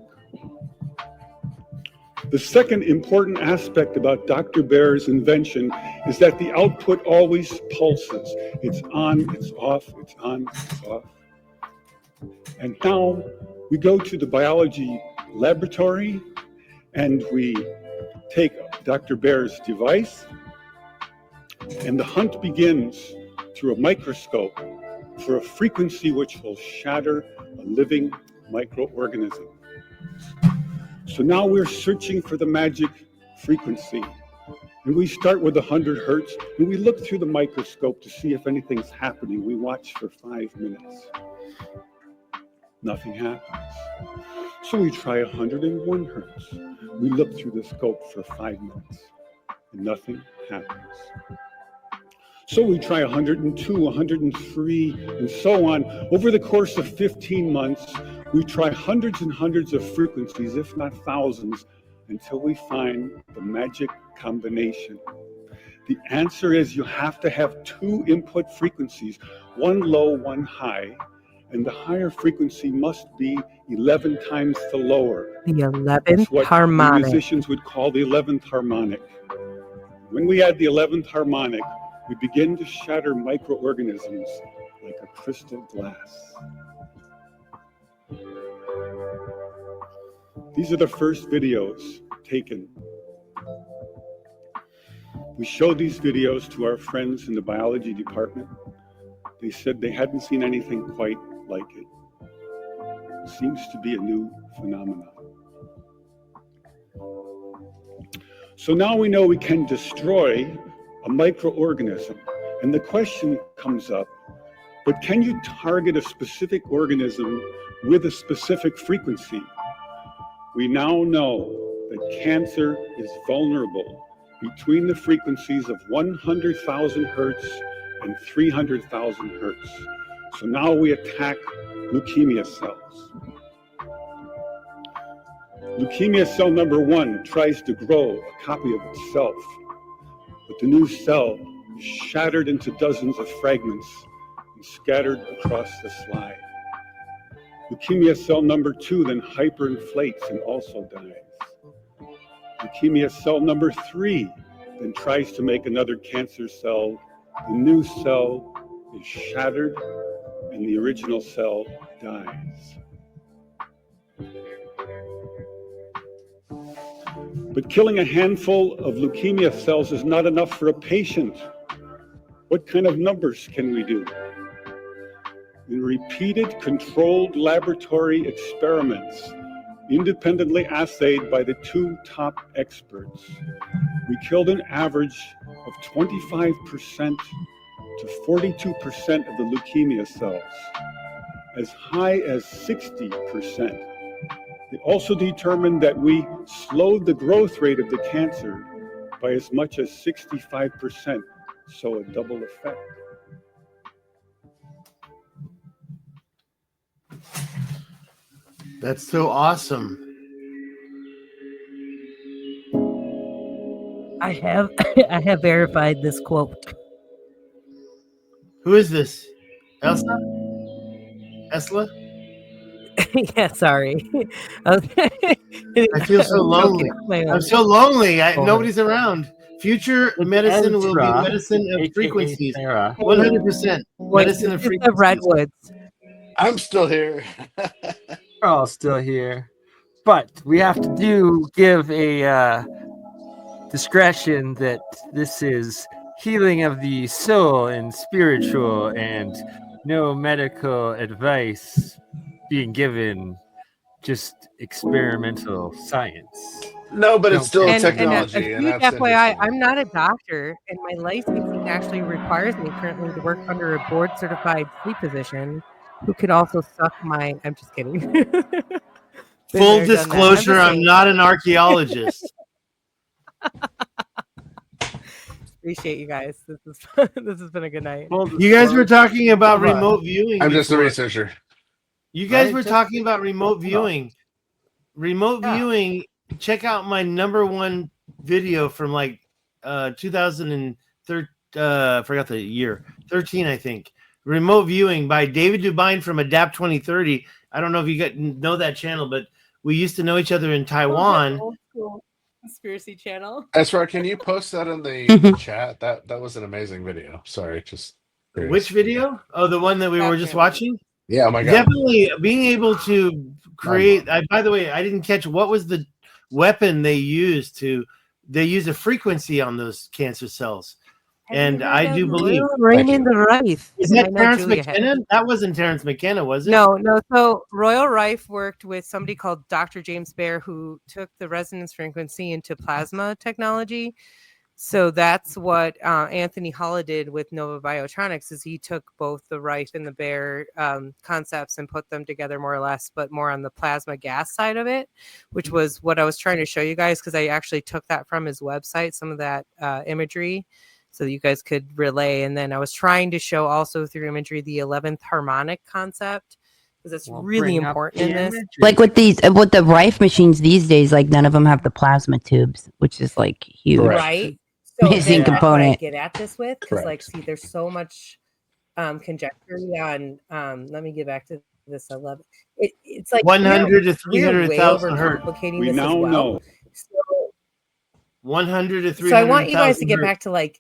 The second important aspect about Dr. Baer's invention is that the output always pulses. It's on, it's off, it's on, it's off. And now we go to the biology laboratory and we take Dr. Baer's device, and the hunt begins through a microscope for a frequency which will shatter a living microorganism. So now we're searching for the magic frequency. And we start with 100 hertz, and we look through the microscope to see if anything's happening. We watch for 5 minutes. Nothing happens. So we try 101 hertz. We look through the scope for 5 minutes, and nothing happens. So we try 102, 103, and so on. Over the course of 15 months, we try hundreds and hundreds of frequencies, if not thousands, until we find the magic combination. The answer is you have to have two input frequencies, one low, one high, and the higher frequency must be 11 times the lower. The 11th That's what harmonic. musicians would call the 11th harmonic. When we add the 11th harmonic, we begin to shatter microorganisms like a crystal glass. These are the first videos taken. We showed these videos to our friends in the biology department. They said they hadn't seen anything quite like it. It seems to be a new phenomenon. So now we know we can destroy a microorganism. And the question comes up, but can you target a specific organism with a specific frequency? We now know that cancer is vulnerable between the frequencies of 100,000 hertz and 300,000 hertz. So now we attack leukemia cells. Leukemia cell number 1 tries to grow a copy of itself, but the new cell is shattered into dozens of fragments and scattered across the slide. Leukemia cell number 2 then hyperinflates and also dies. Leukemia cell number 3 then tries to make another cancer cell. The new cell is shattered and the original cell dies. But killing a handful of leukemia cells is not enough for a patient. What kind of numbers can we do? In repeated controlled laboratory experiments, independently assayed by the 2 top experts, we killed an average of 25% to 42% of the leukemia cells, as high as 60%. They also determined that we slowed the growth rate of the cancer by as much as 65%, so a double effect. That's so awesome. I have I have verified this quote. Who is this? Elsa? Esla? Yeah, sorry. I feel so lonely. I'm so lonely. Nobody's around. Future medicine will be Esra, medicine of aka frequencies. Sarah. 100%. Medicine of The frequencies. redwoods. I'm still here. We're all still here, but we have to give a discretion that this is healing of the soul and spiritual, and no medical advice being given, just experimental science. No, but it's still And a technology, and huge that's FYI, interesting. I'm not a doctor, and my licensing actually requires me currently to work under a board-certified sleep physician who can also suck my. I'm just kidding. Full disclosure, I'm not an archaeologist. Appreciate you guys. This has been a good night. You guys were talking about remote viewing. I'm just a before. researcher. You guys were talking about remote viewing. Remote viewing. Check out my #1 video from like 2013. I forgot the year. 13, I think. Remote viewing by David Dubine from Adapt 2030. I don't know if you know that channel, but we used to know each other in Taiwan. Old school conspiracy channel. Esra, can you post that in the chat? That was an amazing video. Sorry, just curious. Which video? Oh, the one that we were just watching? Yeah, oh my God. Definitely being able to create. By the way, I didn't catch what was the weapon they used. They use a frequency on those cancer cells. And I do believe Raymond the Rife. Is that Terrence McKenna? That wasn't Terrence McKenna, was it? No. So Royal Rife worked with somebody called Dr. James Baer, who took the resonance frequency into plasma technology. So that's what Anthony Holla did with Nova Biotronics, is he took both the Rife and the Baer concepts and put them together more or less, but more on the plasma gas side of it, which was what I was trying to show you guys, because I actually took that from his website, some of that imagery, so that you guys could relay. And then I was trying to show also through imagery the 11th harmonic concept, because it's really important in this. Like with the Rife machines these days, like none of them have the plasma tubes, which is like huge. Right. So missing then component. What I get at this with, because like, see, there's so much conjecture on. Let me get back to this 11. It's like 100 to 300,000 hertz. We now know. So, 100 to 300,000. So I want you guys to get back to like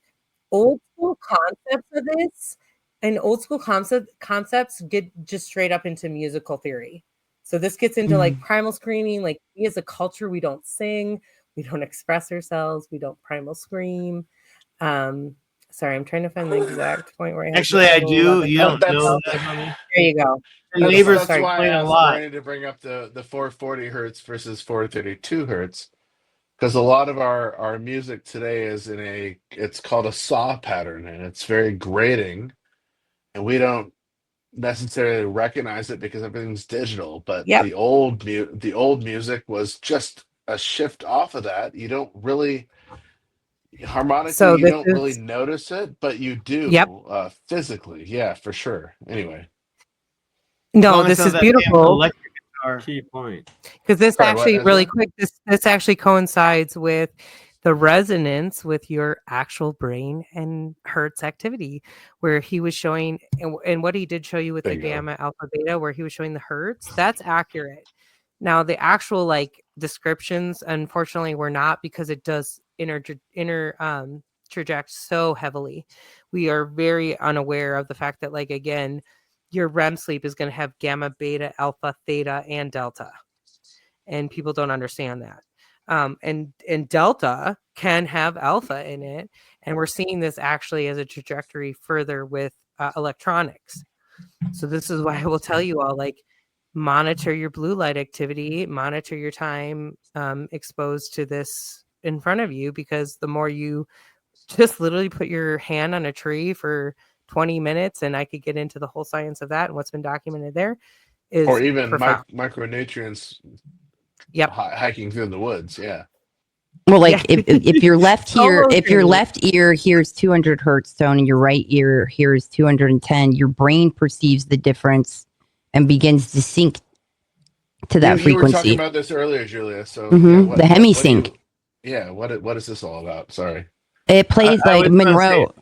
old school concepts of this, and old school concepts get just straight up into musical theory. So this gets into like primal screaming. Like, we as a culture, we don't sing, we don't express ourselves, we don't primal scream. Sorry, I'm trying to find the exact point where I actually I do. You don't know that. There you go. The neighbors That's why I a asked lot. Bernie to bring up the 440 hertz versus 432 hertz, because a lot of our music today is it's called a saw pattern, and it's very grating, and we don't necessarily recognize it because everything's digital. But the old music was just a shift off of that. You don't really harmonically, you don't really notice it, but you do physically. Yeah, for sure. Anyway. No, this is beautiful. Electric guitar. Key point. Because this Sorry, actually what, really Esra? quick, this actually coincides with the resonance with your actual brain and Hertz activity, where he was showing, and what he did show you with the Bingo. gamma, alpha, beta, where he was showing the Hertz, that's accurate. Now, the actual like descriptions, unfortunately, were not, because it does traject so heavily. We are very unaware of the fact that, like, again, your REM sleep is going to have gamma, beta, alpha, theta, and delta. And people don't understand that. And delta can have alpha in it. And we're seeing this actually as a trajectory further with electronics. So this is why I will tell you all, like, monitor your blue light activity, monitor your time exposed to this in front of you, because the more you just literally put your hand on a tree for 20 minutes, and I could get into the whole science of that and what's been documented there, is Or even profound. micronutrients. Yep. Hiking through the woods. Yeah. Well, like if your left ear, Almost if your there. left ear hears 200 hertz tone and your right ear hears 210, your brain perceives the difference and begins to sync to that You were talking frequency. about this earlier, Julia. So Mhm, the hemisync. What is this all about? Sorry. It plays I like was gonna Monroe.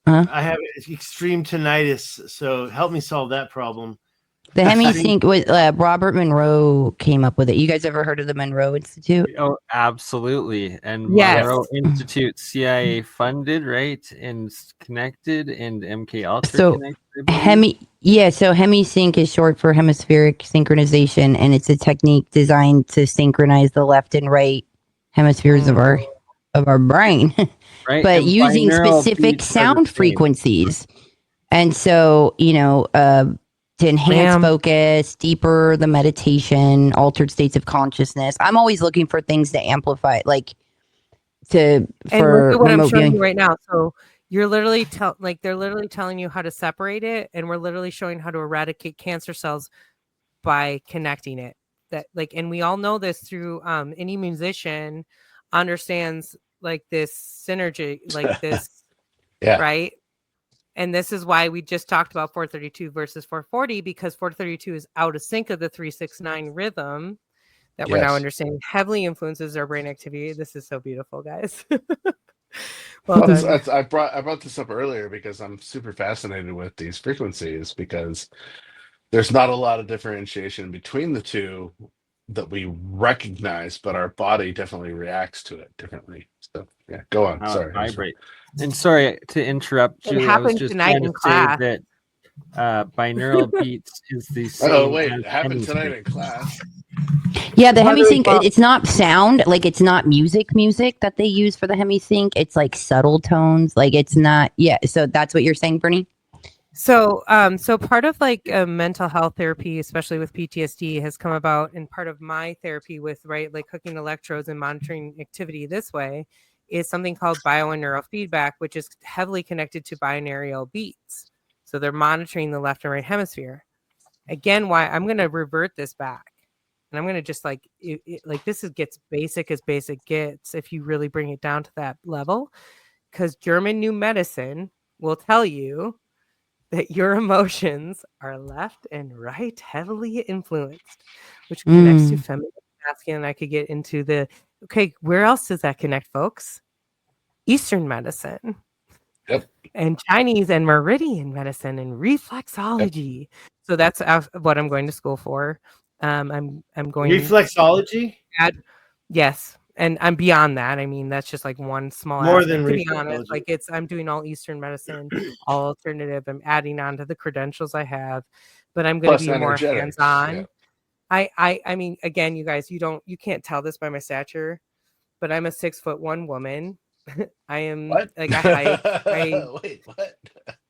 I have extreme tinnitus, so help me solve that problem. The hemisync was Robert Monroe came up with it. You guys ever heard of the Monroe Institute? Oh, absolutely. And Yes. Monroe Institute, CIA funded, right? And connected, and MK Ultra So, connected. I believe. So hemisync is short for hemispheric synchronization, and it's a technique designed to synchronize the left and right hemispheres of our brain, Right. but And using binaural specific beats are the sound same. frequencies. And so, to enhance focus, deeper the meditation, altered states of consciousness. I'm always looking for things to amplify, like And for look at what I'm remote showing viewing. you right now. So you're literally they're literally telling you how to separate it, and we're literally showing how to eradicate cancer cells by connecting it. That, like, and we all know this through any musician understands, like, this synergy, like this, Yeah. right? And this is why we just talked about 432 versus 440, because 432 is out of sync of the 369 rhythm that we're now Yes. understanding heavily influences our brain activity. This is so beautiful, guys. Well done. I brought this up earlier because I'm super fascinated with these frequencies, because there's not a lot of differentiation between the two that we recognize, but our body definitely reacts to it differently. So yeah, go on. How it Sorry. vibrate. And sorry to interrupt, It Julie. I was happened just tonight trying to in say class. that binaural beats is the same. Oh wait, as it happened tonight hemisync. in class. Yeah, the Whether hemisync, it's- it's not sound, like it's not music that they use for the hemisync. It's like subtle tones. Like it's not, yeah. So that's what you're saying, Bernie? So part of, like, mental health therapy, especially with PTSD, has come about, and part of my therapy with, right, like hooking electrodes and monitoring activity this way, is something called bio and neurofeedback, which is heavily connected to binaural beats. So they're monitoring the left and right hemisphere. Again, why I'm going to revert this back, and I'm going to just like this gets basic as basic gets if you really bring it down to that level, because German New Medicine will tell you that your emotions are left and right heavily influenced, which connects to feminine and masculine. I could get into where else does that connect, folks? Eastern medicine. Yep. And Chinese and meridian medicine and reflexology. Yep. So that's what I'm going to school for. I'm going reflexology. Yes. And I'm beyond that. I mean, that's just like one small more aspect, than to be honest. Like I'm doing all Eastern medicine, all alternative. I'm adding on to the credentials I have, but I'm going to be more hands-on. Yeah. I mean, again, you guys, you can't tell this by my stature, but I'm a 6'1" woman. I am like I hike. Wait, what?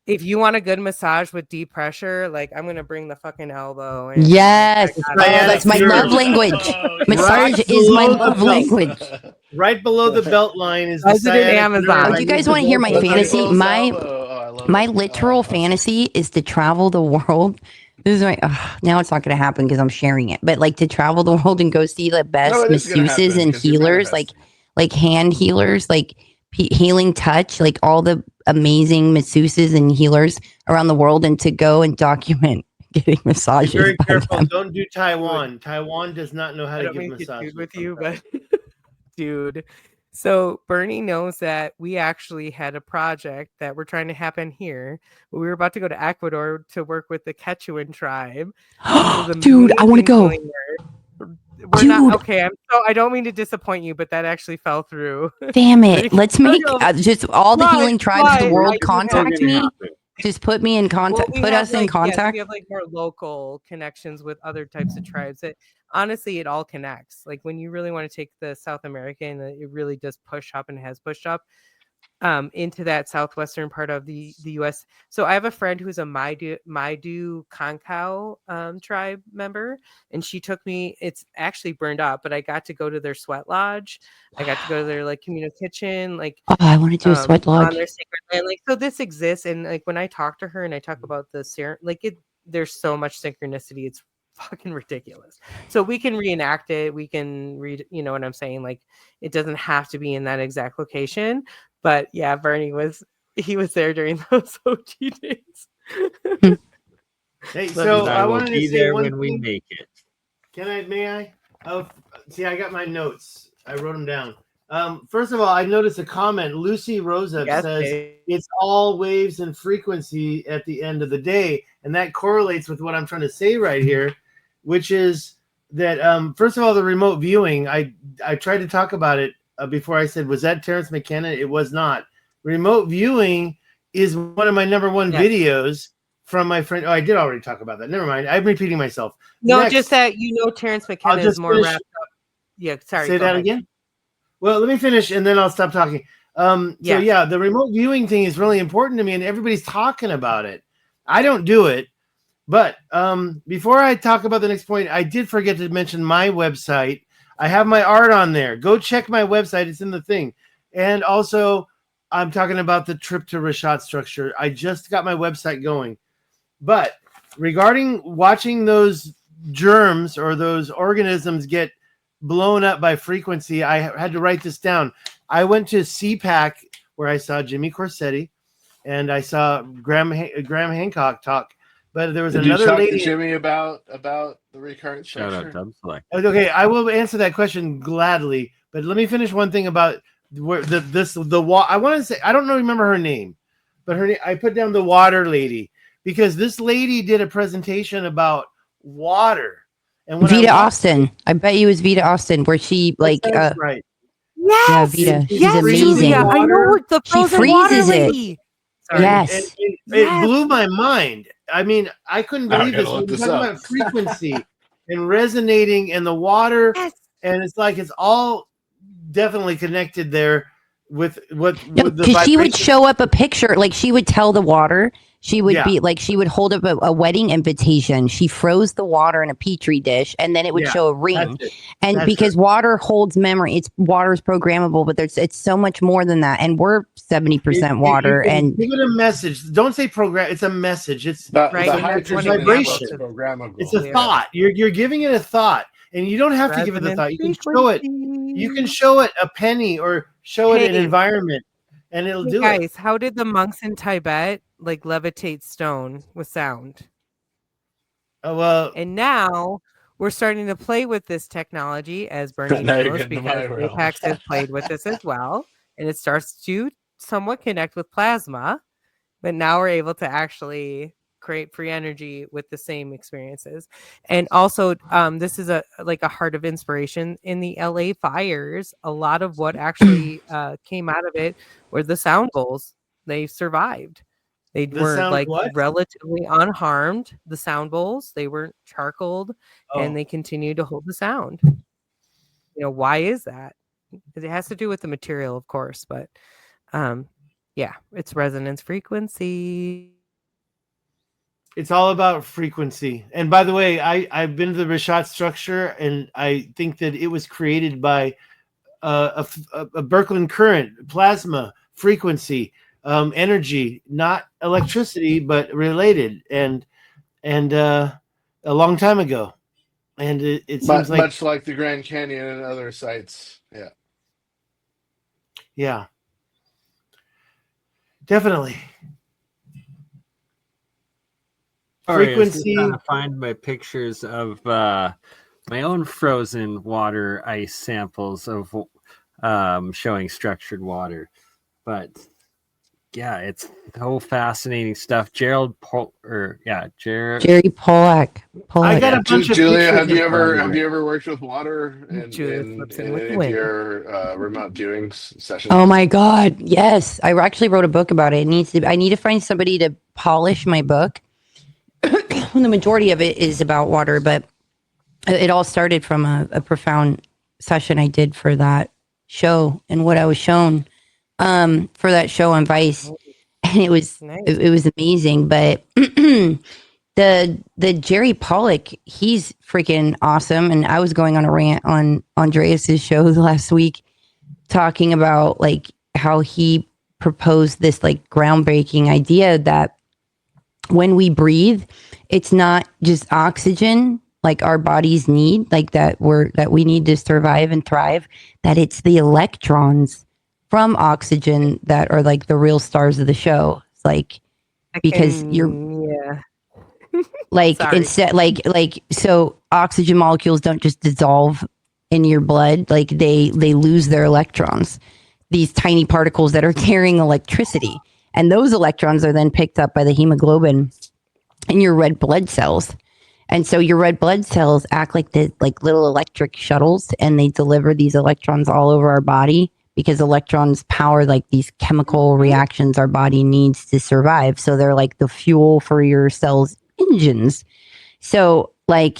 If you want a good massage with deep pressure, like I'm gonna bring the fucking elbow. And yes, that's my love language. Massage is my love language. Right below the belt line is the Amazon. Oh, you guys want to hear my fantasy? My literal fantasy is to travel the world. This is my now it's not going to happen because I'm sharing it. But like to travel the world and go see the best masseuses and healers, like hand healers, like healing touch, like all the amazing masseuses and healers around the world, and to go and document getting massages. Be very by careful. them. Don't do Taiwan. Taiwan does not know how I to don't give mean to get massages. dude with you, but dude. So Bernie knows that we actually had a project that we're trying to happen here. We were about to go to Ecuador to work with the Quechuan tribe. This is Dude, I want to go. amazing going there. We're not okay. I don't mean to disappoint you, but that actually fell through. Damn it! Let's make just all the healing tribes of the world I do have- contact me. Just put me in contact. Well, put us in Yes, contact. we have like more local connections with other types of tribes. That honestly, it all connects. Like when you really want to take the South American, it really does push up and has pushed up into that southwestern part of the U.S. So I have a friend who's a Maidu Kankau tribe member, and she took me. It's actually burned up, but I got to go to their sweat lodge. I got to go to their like communal kitchen. Like, oh, I want to do a sweat lodge on their sacred land. Like, so this exists, and like when I talk to her and I talk about the there's so much synchronicity. It's fucking ridiculous. So we can reenact it. We can read. You know what I'm saying? Like, it doesn't have to be in that exact location. But yeah, Bernie was there during those OG days. Hey, so I wanted to say one thing. We make it. May I? Oh, see, I got my notes. I wrote them down. First of all, I noticed a comment. Lucy Rosa says it's all waves and frequency at the end of the day, and that correlates with what I'm trying to say right here, which is that first of all, the remote viewing. I tried to talk about it before. I said, was that Terrence McKenna? It was not. Remote viewing is one of my number one videos from my friend. Oh, I did already talk about that. Never mind. I'm repeating myself. No, Next, just that Terrence McKenna is more wrapped up. Yeah, sorry. Say that again. Well, let me finish and then I'll stop talking. So yeah, the remote viewing thing is really important to me, and everybody's talking about it. I don't do it, but before I talk about the next point, I did forget to mention my website. I have my art on there. Go check my website. It's in the thing. And also, I'm talking about the trip to Rashat structure. I just got my website going. But regarding watching those germs or those organisms get blown up by frequency, I had to write this down. I went to CPAC where I saw Jimmy Corsetti and I saw Graham Hancock talk. But there was another lady. To Jimmy about the recurrent structure. Shout out, Dubselect. Okay, I will answer that question gladly. But let me finish one thing about where I want to say, I don't remember her name, but I put down the water lady because this lady did a presentation about water. And when Vita Austin, I bet you it was Vita Austin, where she like right. Yes, yeah, Vita. She's amazing. Julia, I know the she freezes it. Yes, it blew my mind. I mean, I couldn't believe this. We were talking about frequency and resonating and the water, and it's like it's all definitely connected there with what because she would show up a picture, like she would tell the water. She would be like, she would hold up a wedding invitation. She froze the water in a petri dish, and then it would show a ring. And because water holds memory, water is programmable, but it's so much more than that. And we're 70% water. And give it a message. Don't say program. It's a message. It's it's a vibration. It's a thought. You're giving it a thought, and you don't have to give it a thought. You can show it. You can show it a penny or show it an environment, and it'll do it. Guys, how did the monks in Tibet like levitate stone with sound? Oh well. And now we're starting to play with this technology, as Bernie knows, because Apex has played with this as well, and it starts to somewhat connect with plasma. But now we're able to actually create free energy with the same experiences. And also this is a heart of inspiration in the LA fires. A lot of what actually came out of it were the sound bowls. They survived. They were like relatively unharmed. The sound bowls, they weren't charcoaled, and they continued to hold the sound. Why is that? Because it has to do with the material, of course, but it's resonance frequency. It's all about frequency. And by the way, I've been to the Rashat structure, and I think that it was created by a Birkeland current, plasma, frequency, energy, not electricity, but related, and a long time ago. And it seems like much like the Grand Canyon and other sites. Yeah. Definitely. frequency. Trying to find my pictures of my own frozen water ice samples of showing structured water, but yeah, it's so fascinating stuff. Jerry Pollack. I got a bunch of Julia, pictures. have you ever worked with water in any of your remote viewing sessions? Oh my God, yes! I actually wrote a book about it. I need to find somebody to polish my book. The majority of it is about water, but it all started from a profound session I did for that show and what I was shown for that show on Vice, and it was it was amazing. But the Jerry Pollack, he's freaking awesome. And I was going on a rant on Andreas's show last week, talking about like how he proposed this like groundbreaking idea that when we breathe, it's not just oxygen like our bodies need, like that we need to survive and thrive, that it's the electrons from oxygen that are like the real stars of the show. It's like, because like instead like so oxygen molecules don't just dissolve in your blood, like they lose their electrons, these tiny particles that are carrying electricity, and those electrons are then picked up by the hemoglobin in your red blood cells. And so your red blood cells act like little electric shuttles, and they deliver these electrons all over our body, because electrons power like these chemical reactions our body needs to survive. So they're like the fuel for your cells' engines. So like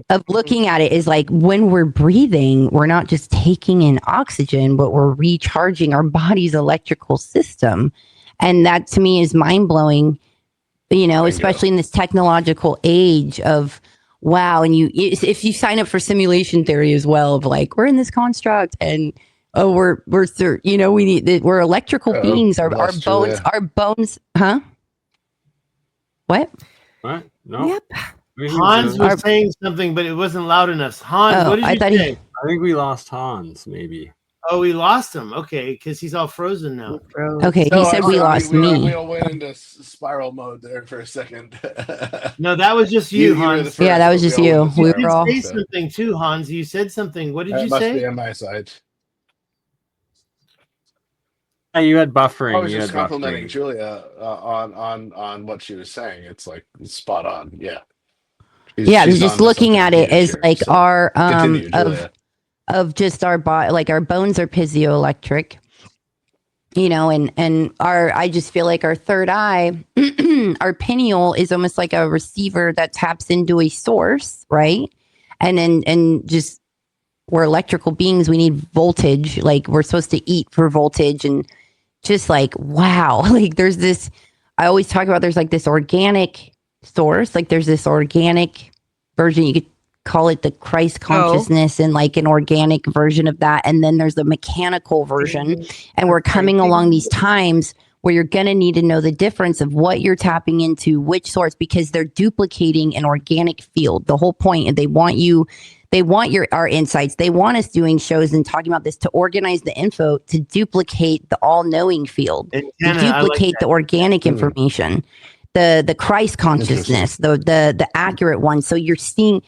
of looking at it is like when we're breathing, we're not just taking in oxygen, but we're recharging our body's electrical system. And that to me is mind blowing, you know, especially in this technological age of wow. And if you sign up for simulation theory as well, of like, we're in this construct and we're we're electrical beings. Our bones, huh? What? No. Yep. Hans was saying something, but it wasn't loud enough. Hans, what did you say? I think we lost Hans, maybe. Oh, we lost him. Okay, because he's all frozen now. Okay, he said we lost me. We all went into spiral mode there for a second. No, that was just you, Hans. Yeah, that was just you. We were all say something too, Hans. You said something. What did you say? Must be on my side. You had buffering. I was just complimenting Julia on what she was saying. It's like spot on. Yeah. She's just looking at it as like our of just our body, like our bones are piezoelectric, you know, and I just feel like our third eye, our pineal is almost like a receiver that taps into a source, right? And just we're electrical beings. We need voltage. Like we're supposed to eat for voltage, and just like, wow, like there's this, I always talk about, there's like this organic source, like there's this organic version, you could call it the Christ consciousness, and like an organic version of that. And then there's the mechanical version. And we're coming along these times where you're going to need to know the difference of what you're tapping into, which source, because they're duplicating an organic field. The whole point, and they want our insights. They want us doing shows and talking about this to organize the info, to duplicate the all-knowing field, to duplicate the organic information, the Christ consciousness, the accurate one. So you're seeing,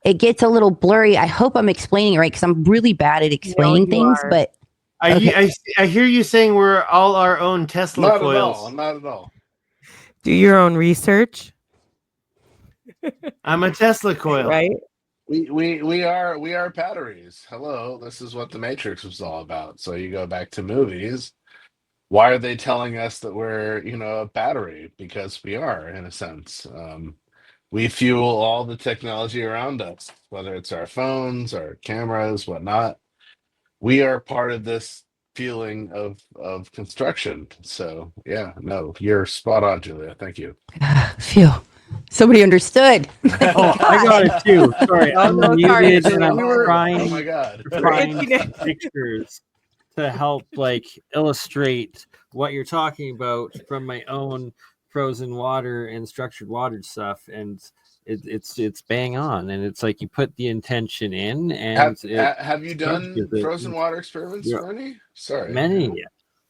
it gets a little blurry. I hope I'm explaining it right, because I'm really bad at explaining things. But I hear you saying we're all our own Tesla coils. Not at all. Do your own research. I'm a Tesla coil, right? We are batteries. Hello, this is what the Matrix was all about. So you go back to movies. Why are they telling us that we're, a battery? Because we are, in a sense. We fuel all the technology around us, whether it's our phones, our cameras, whatnot. We are part of this feeling of construction. So yeah, no, you're spot on, Julia. Thank you. Phew. Somebody understood. Oh, I got it too. Sorry, I'm muted and I'm trying. Oh my God! Find pictures to help like illustrate what you're talking about from my own frozen water and structured water stuff, and it's bang on. And it's like you put the intention in, and have you done frozen water experiments, Bernie? Sorry, many.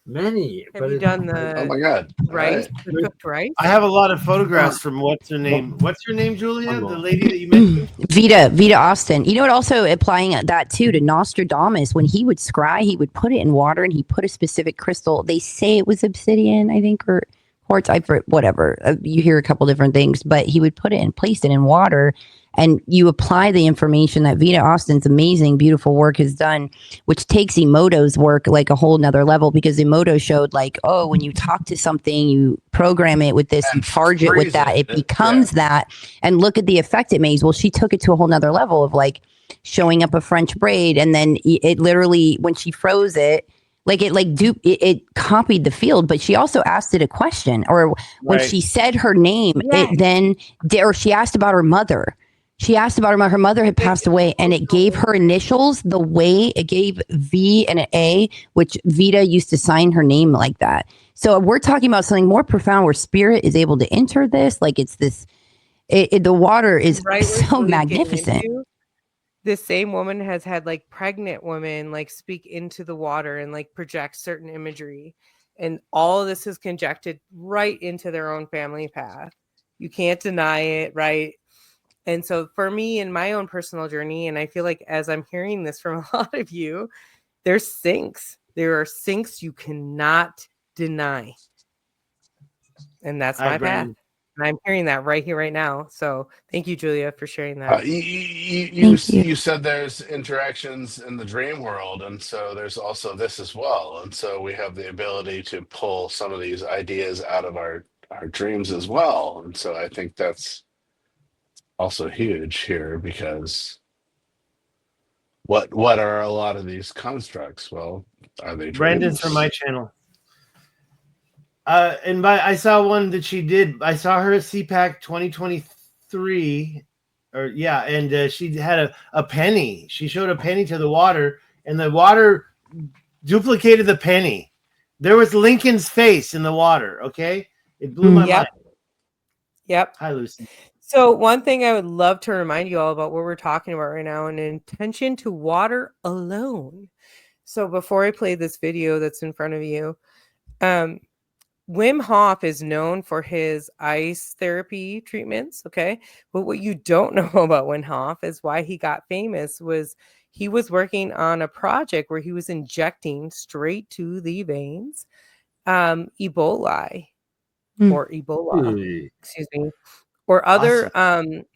Many. Have you done Oh the my god! rice, All the cooked rice? I have a lot of photographs from what's her name? What's your name, Julia? The lady that you mentioned? Vita Austin. You know what? Also applying that too to Nostradamus, when he would scry, he would put it in water and he put a specific crystal. They say it was obsidian, I think, or quartz. Whatever. You hear a couple different things, but he would put it and place it in water. And you apply the information that Vita Austin's amazing, beautiful work has done, which takes Emoto's work like a whole nother level, because Emoto showed like, oh, when you talk to something, you program it with this, you charge it with that, it becomes that, and look at the effect it makes. Well, she took it to a whole nother level of like showing up a French braid, and then it literally, when she froze it, like it copied the field, but she also asked it a question, or when she said her name, it then, or she asked about her mother. She asked about her mother. Her mother had passed away, and it gave her initials the way it gave V and an A, which Vita used to sign her name like that. So we're talking about something more profound where spirit is able to enter this. Like it's this, the water is so magnificent. This same woman has had like pregnant women like speak into the water and like project certain imagery. And all of this is conjectured right into their own family path. You can't deny it, right? And so for me in my own personal journey, and I feel like as I'm hearing this from a lot of you, there's syncs. There are syncs you cannot deny. And that's my path. And I'm hearing that right here, right now. So thank you, Julia, for sharing that. You said there's interactions in the dream world, and so there's also this as well. And so we have the ability to pull some of these ideas out of our dreams as well. And so I think that's also huge here, because what are a lot of these constructs? Well, are they dreams? Brandon's from my channel. I saw one that she did. I saw her at CPAC 2023, and she had a penny. She showed a penny to the water, and the water duplicated the penny. There was Lincoln's face in the water. Okay, it blew my mind. Yep. Hi, Lucy. So one thing I would love to remind you all about what we're talking about right now, an intention to water alone. So before I play this video that's in front of you, Wim Hof is known for his ice therapy treatments, okay? But what you don't know about Wim Hof is why he got famous was he was working on a project where he was injecting straight to the veins Ebola, excuse me, or other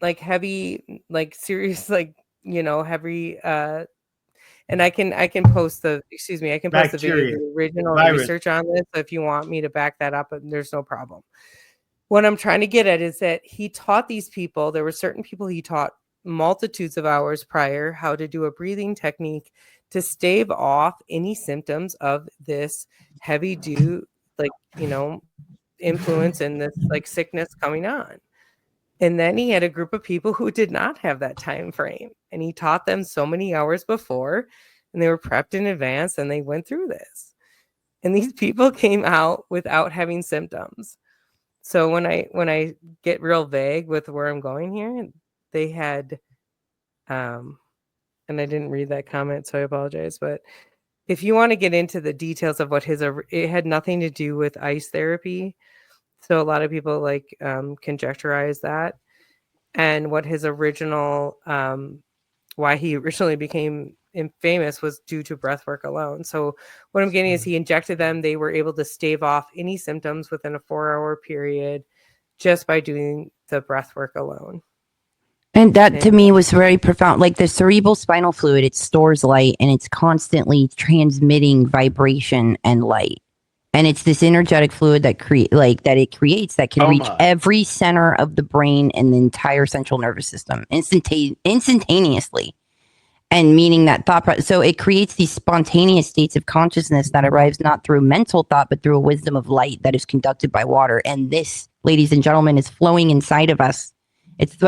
like heavy, like serious, like, you know, heavy and I can post the the video, the original research on this. So if you want me to back that up, there's no problem. What I'm trying to get at is that he taught these people, there were certain people he taught multitudes of hours prior how to do a breathing technique to stave off any symptoms of this heavy influence and this like sickness coming on. And then he had a group of people who did not have that time frame. And he taught them so many hours before, and they were prepped in advance, and they went through this. And these people came out without having symptoms. So when I get real vague with where I'm going here, they had, and I didn't read that comment, so I apologize. But if you want to get into the details of what it had nothing to do with ice therapy. So a lot of people like conjecturize that, and what his original, why he originally became famous was due to breath work alone. So what I'm getting is he injected them. They were able to stave off any symptoms within a 4-hour period just by doing the breath work alone. And that to me was very profound. Like the cerebral spinal fluid, it stores light and it's constantly transmitting vibration and light. And it's this energetic fluid that it creates that can reach every center of the brain and the entire central nervous system instantaneously. And meaning that so it creates these spontaneous states of consciousness that arrives not through mental thought, but through a wisdom of light that is conducted by water. And this, ladies and gentlemen, is flowing inside of us.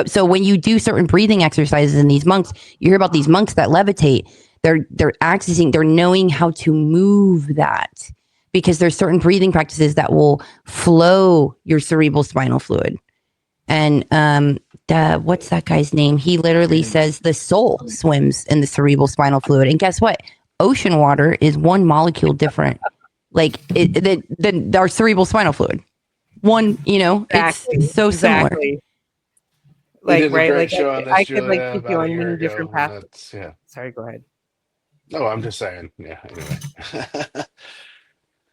So when you do certain breathing exercises in these monks, you hear about these monks that levitate. They're accessing, they're knowing how to move that. Because there's certain breathing practices that will flow your cerebral spinal fluid. And what's that guy's name? He literally says the soul swims in the cerebral spinal fluid. And guess what? Ocean water is one molecule different like our cerebral spinal fluid. One, Exactly. it's so similar. Exactly. We Like did a right, great like show on this, I could like Julia, take you about a on year many ago. different And paths. that's, yeah. Sorry, go ahead. No, I'm just saying. Yeah. Anyway.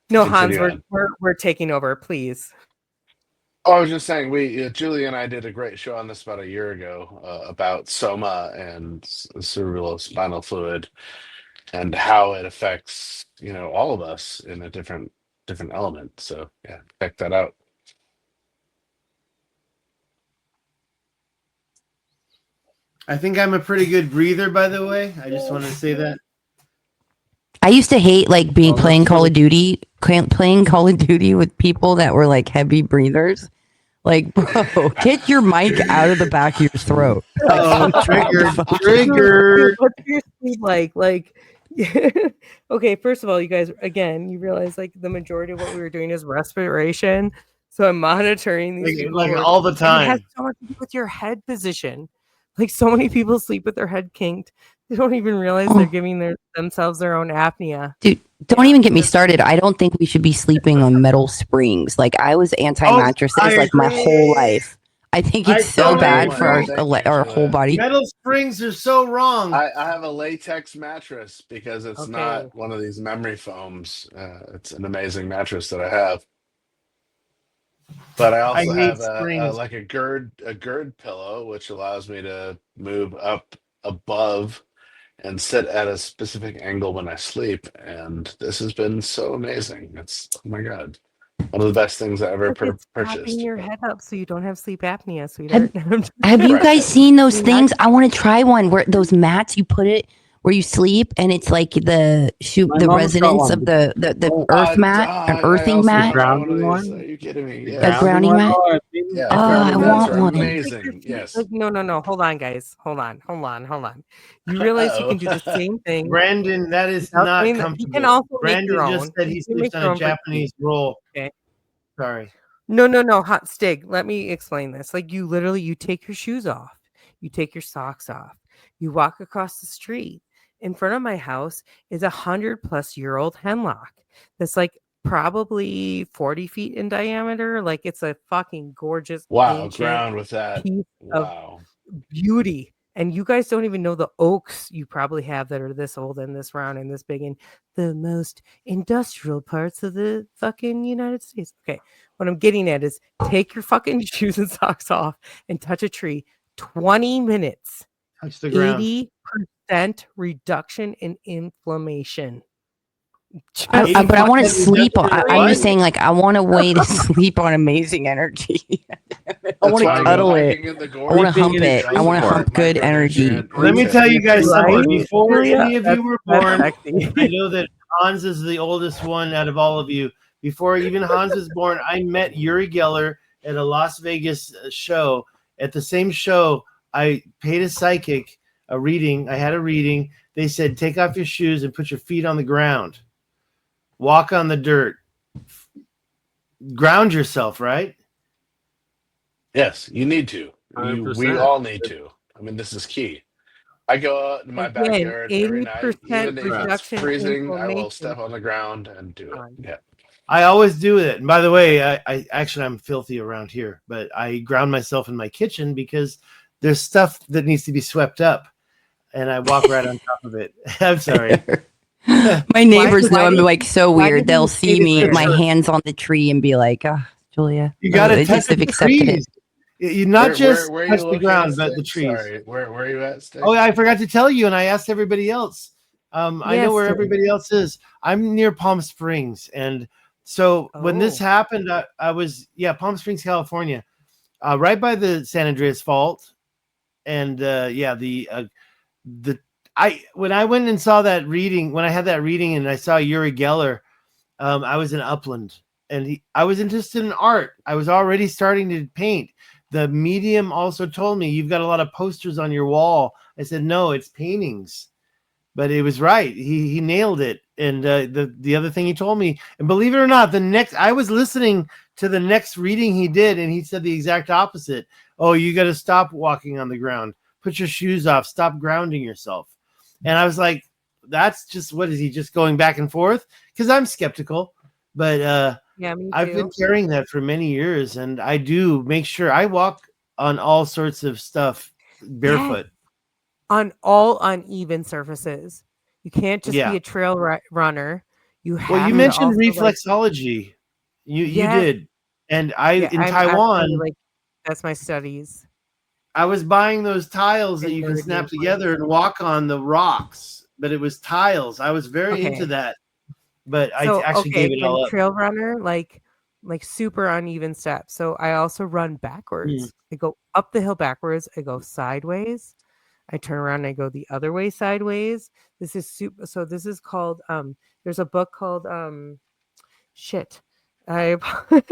No, Continue Hans, on. we're taking over, please. Oh, I was just saying, Julie and I did a great show on this about a year ago about soma and cerebral spinal fluid and how it affects, all of us in a different element. So yeah, check that out. I think I'm a pretty good breather, by the way. I just want to say that. I used to hate like playing Call of Duty with people that were like heavy breathers. Like, bro, get your mic out of the back of your throat. Oh, triggered. What's your sleep like? Like, okay, first of all, you guys, again, you realize like the majority of what we were doing is respiration. So I'm monitoring these people Like who are- all the and time. it has so much to do with your head position. Like so many people sleep with their head kinked. They don't even realize they're giving themselves their own apnea. Dude, don't even get me started. I don't think we should be sleeping on metal springs. Like I was anti-mattresses like my whole life. I think it's so bad for our whole body. Metal springs are so wrong. I have a latex mattress because it's not one of these memory foams. It's an amazing mattress that I have. But I also have a gird pillow, which allows me to move up above and sit at a specific angle when I sleep. And this has been so amazing. It's, oh my God, one of the best things I ever purchased. Propping your head up so you don't have sleep apnea, sweetheart. Have you guys seen those things? I want to try one where those mats you put it where you sleep and it's like the resonance of the earth mat, an earthing mat. Grounding one? Are you kidding me? A grounding mat? Yeah, I want one. amazing. Yes. Like, no. Hold on, guys. Hold on. You realize you can do the same thing. Brandon, that is not comfortable. You can also make your Brandon own. just said he sleeps on a Japanese roll. Okay. Sorry. No. Hot Stig. Let me explain this. Like you take your shoes off. You take your socks off. You walk across the street. In front of my house is 100-plus-year-old hemlock that's like probably 40 feet in diameter. Like it's a fucking gorgeous ground with that piece of beauty. And you guys don't even know the oaks you probably have that are this old and this round and this big in the most industrial parts of the fucking United States. Okay, what I'm getting at is take your fucking shoes and socks off and touch a tree. 20 minutes. Touch the ground. 80% reduction in inflammation. But I want to sleep on. I'm just saying, like, I want a way to sleep on amazing energy. I want to cuddle it. I want to hump it. I want to hump good energy. Let me tell you guys something. Before any of you were born, I know that Hans is the oldest one out of all of you. Before even Hans was born, I met Uri Geller at a Las Vegas show. At the same show, I paid a psychic a reading. I had a reading. They said, take off your shoes and put your feet on the ground. Walk on the dirt. Ground yourself, right? Yes, you need to. We all need to. I mean, this is key. I go out in my backyard every night. Even if it's freezing, I will step on the ground and do it. Yeah. I always do it. And by the way, I'm filthy around here, but I ground myself in my kitchen because there's stuff that needs to be swept up. And I walk right on top of it. I'm sorry. My neighbors know I'm like so weird. They'll see me, my hands on the tree, and be like, "Oh, Julia, you got to just have accepted it." You not just touch the ground, but the trees. Sorry, where are you at, Stig? Oh, yeah, I forgot to tell you, and I asked everybody else. I know where everybody else is. I'm near Palm Springs, and so when this happened, I was Palm Springs, California, right by the San Andreas Fault, and when I went and saw that reading, when I had that reading and I saw Uri Geller, I was in Upland and I was interested in art. I was already starting to paint. The medium also told me, you've got a lot of posters on your wall. I said, no, it's paintings. But it was right. He nailed it. And the other thing he told me, and believe it or not, I was listening to the next reading he did, and he said the exact opposite. Oh, you got to stop walking on the ground. Put your shoes off. Stop grounding yourself. And I was like, that's just, what is he just going back and forth? Because I'm skeptical. But Yeah, me I've been too. carrying that for many years, and I do make sure I walk on all sorts of stuff barefoot. On all uneven surfaces. You can't just be Yeah. a trail runner. You Well, have you to mentioned also like reflexology. You yes, did, and I yeah. in I'm actually Taiwan. like that's my studies I was buying those tiles that in you can snap meridian together and walk on the rocks, but it was tiles. I was very into Okay. that, but I So actually gave it again, all up. trail runner, like super uneven steps. So I also run backwards. I go up the hill backwards. I go sideways. I turn around and I go the other way sideways. This is super. So this is called. There's a book called shit. I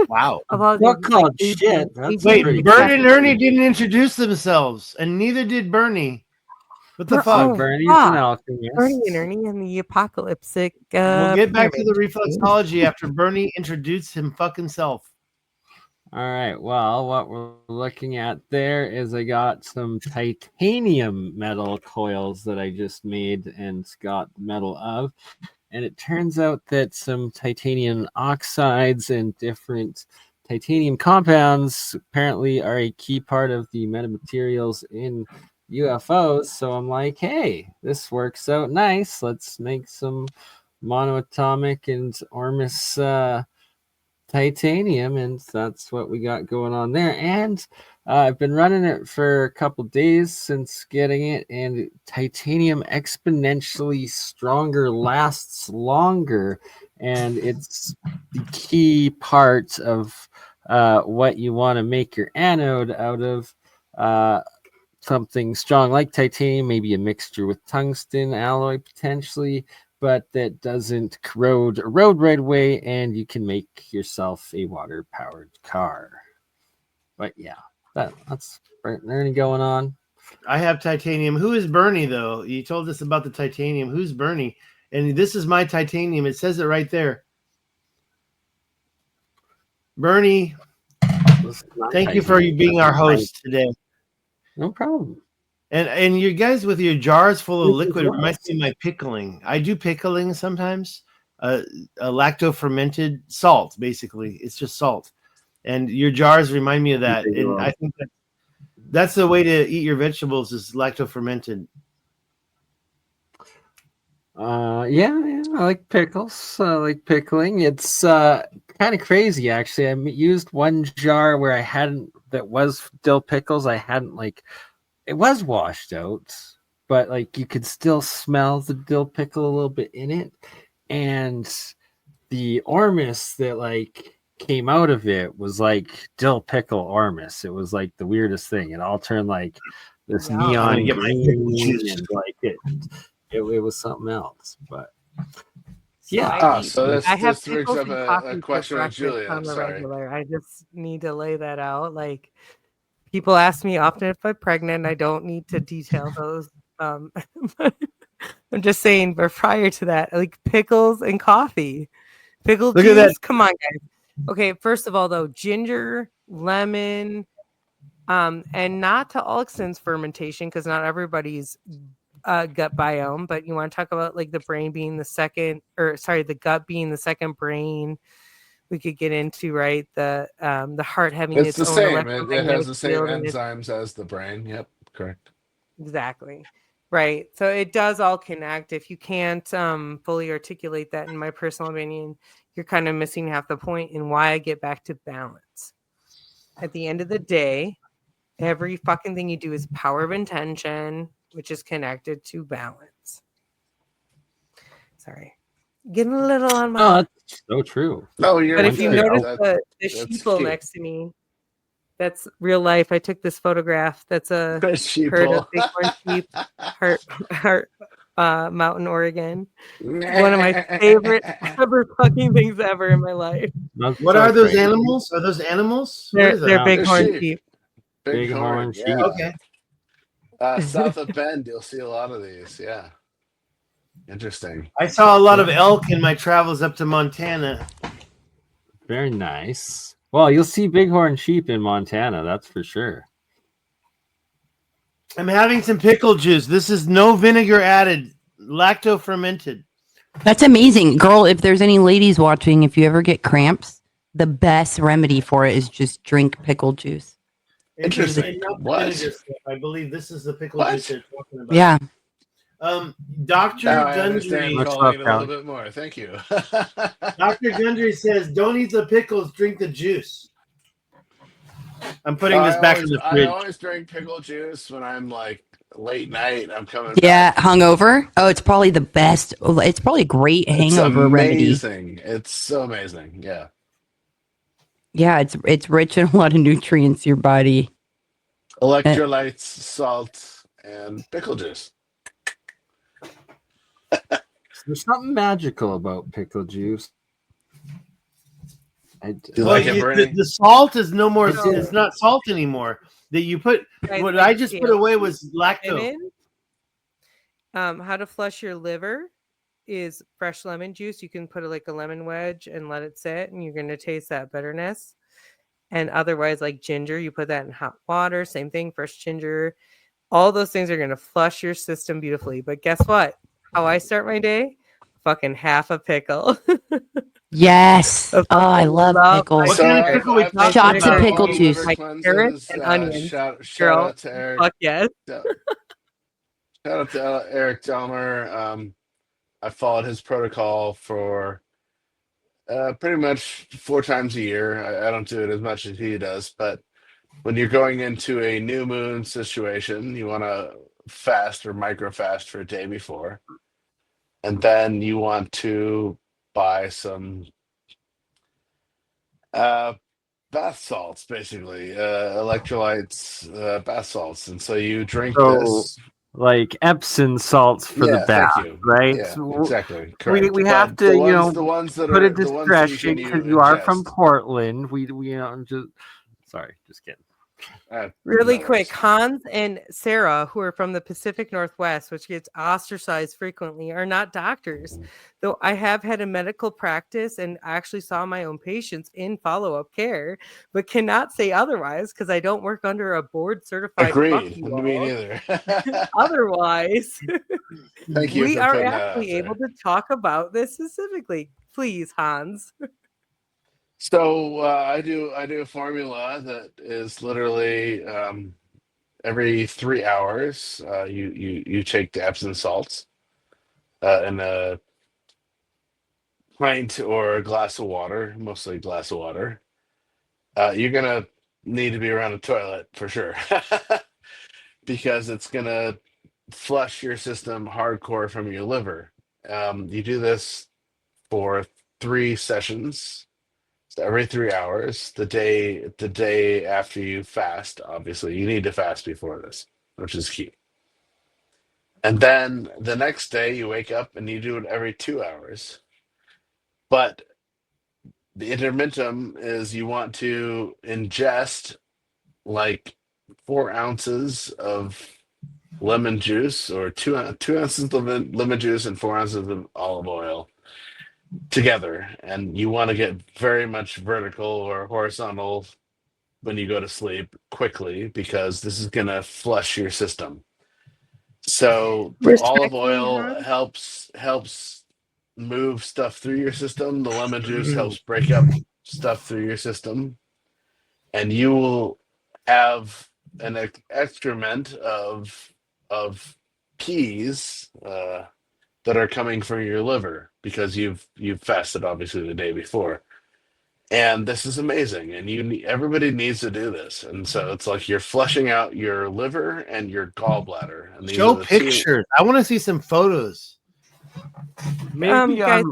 Wow. apologize. Book It's like called shit. That's Wait, pretty Bert good. and Ernie didn't introduce themselves, and neither did Bernie. What the fuck? Oh, Bernie's an alchemist. Bernie and Ernie and the apocalyptic. We'll get back to the pyramid. reflexology after Bernie introduced him fucking self. All right. Well, what we're looking at there is I got some titanium metal coils that I just made and got metal of. And it turns out that some titanium oxides and different titanium compounds apparently are a key part of the metamaterials in UFOs. So I'm like, hey, this works out nice. Let's make some monoatomic and Ormus titanium, and that's what we got going on there. And I've been running it for a couple days since getting it, and titanium exponentially stronger lasts longer, and it's the key part of what you want to make your anode out of. Something strong like titanium, maybe a mixture with tungsten alloy potentially, but that doesn't corrode a road right away, and you can make yourself a water-powered car. But yeah, that's learning going on. I have titanium. Who is Bernie, though? You told us about the titanium. Who's Bernie? And this is my titanium. It says it right there. Bernie, thank you for being our host today. No problem. And you guys with your jars full of liquid reminds me of my pickling. I do pickling sometimes. A lacto fermented salt, basically. It's just salt. And your jars remind me of that. And I think that's the way to eat your vegetables is lacto fermented. Yeah, I like pickles. I like pickling. It's kind of crazy, actually. I used one jar where I hadn't, that was dill pickles. I hadn't it was washed out, but like you could still smell the dill pickle a little bit in it. And the Ormus that like came out of it was like dill pickle Ormus. It was like the weirdest thing. It all turned like this neon green and like it was something else. But yeah. I have this brings pickles up and a coffee for question on breakfast Julia. on the Sorry. regular. I just need to lay that out. Like people ask me often if I'm pregnant. I don't need to detail those. I'm just saying, but prior to that, like pickles and coffee, pickle Look juice. at that. Come on, guys. Okay, first of all, though, ginger, lemon, and not to all extents fermentation because not everybody's gut biome, but you want to talk about like the brain being the second, or sorry, the gut being the second brain. We could get into the heart having It's the own same. It electromagnetic has the same field and enzymes as the brain. Yep, correct. exactly right. So it does all connect. If you can't fully articulate that, in my personal opinion, you're kind of missing half the point and why I get back to balance. At the end of the day, every fucking thing you do is power of intention, which is connected to balance. Sorry. Getting a little on my. Oh, that's so true. No, you're. But if you notice the that's sheeple cute. next to me, that's real life. I took this photograph. That's a herd of bighorn sheep, heart, Mountain, Oregon. One of my favorite ever fucking things ever in my life. What are those animals? Are those animals? They're bighorn sheep. Bighorn sheep. Yeah. Okay. South of Bend, you'll see a lot of these. Yeah. Interesting. I saw a lot of elk in my travels up to Montana. Very nice. Well, you'll see bighorn sheep in Montana, that's for sure. I'm having some pickle juice. This is no vinegar added, lacto fermented. That's amazing. Girl, if there's any ladies watching, if you ever get cramps, the best remedy for it is just drink pickle juice. Interesting. What? I believe this is the pickle What? juice they're talking about. Yeah. Dr. Now I understand Gundry. calling it a little bit more. Thank you. Dr. Gundry says, "Don't eat the pickles, drink the juice." I'm putting this back in the fridge. I always drink pickle juice when I'm like late night. I'm coming. Yeah, back. hungover. Oh, it's probably the best. It's probably a great hangover remedy. It's amazing. It's so amazing. Yeah. Yeah, it's rich in a lot of nutrients. Your body. Electrolytes, salt, and pickle juice. There's something magical about pickle juice. The salt is no more. It's not salt anymore. That you put. What I just put away was lactose. How to flush your liver is fresh lemon juice. You can put like a lemon wedge and let it sit, and you're going to taste that bitterness. And otherwise, like ginger, you put that in hot water. Same thing, fresh ginger. All those things are going to flush your system beautifully. But guess what? How I start my day? Fucking half a pickle. Yes. Oh, I love pickles. Shots of pickle juice. Like carrots and onions. Shout out to Eric. Fuck yes. Shout out to Eric Delmer. I followed his protocol for pretty much 4 times a year. I don't do it as much as he does, but when you're going into a new moon situation, you want to fast or micro fast for a day before. And then you want to buy some bath salts, basically, electrolytes, bath salts. And so you drink this. Like Epsom salts for the bath, right? Yeah, exactly. Correct. We have to, the ones that put are a discretion because you are from Portland. We just sorry, just kidding. Really quick, Hans and Sarah, who are from the Pacific Northwest, which gets ostracized frequently, are not doctors. Though I have had a medical practice and actually saw my own patients in follow-up care, but cannot say otherwise because I don't work under a board-certified. Agreed. Me neither. Otherwise, thank you. We are actually able to talk about this specifically. Please, Hans. So I do a formula that is literally every 3 hours you take the Epsom salts in a pint or a glass of water, mostly a glass of water. You're gonna need to be around a toilet for sure because it's gonna flush your system hardcore from your liver. You do this for 3 sessions. So every 3 hours, the day after you fast, obviously you need to fast before this, which is key. And then the next day you wake up and you do it every 2 hours. But the intermittent is you want to ingest like 4 ounces of lemon juice or 2 ounces of lemon juice and 4 ounces of olive oil together, and you want to get very much vertical or horizontal when you go to sleep quickly because this is going to flush your system. So the olive oil helps move stuff through your system. The lemon juice helps break up stuff through your system, and you will have an excrement of peas that are coming from your liver because you've fasted obviously the day before. And this is amazing, and everybody needs to do this. And so it's like you're flushing out your liver and your gallbladder. And show pictures. I want to see some photos. Maybe guys,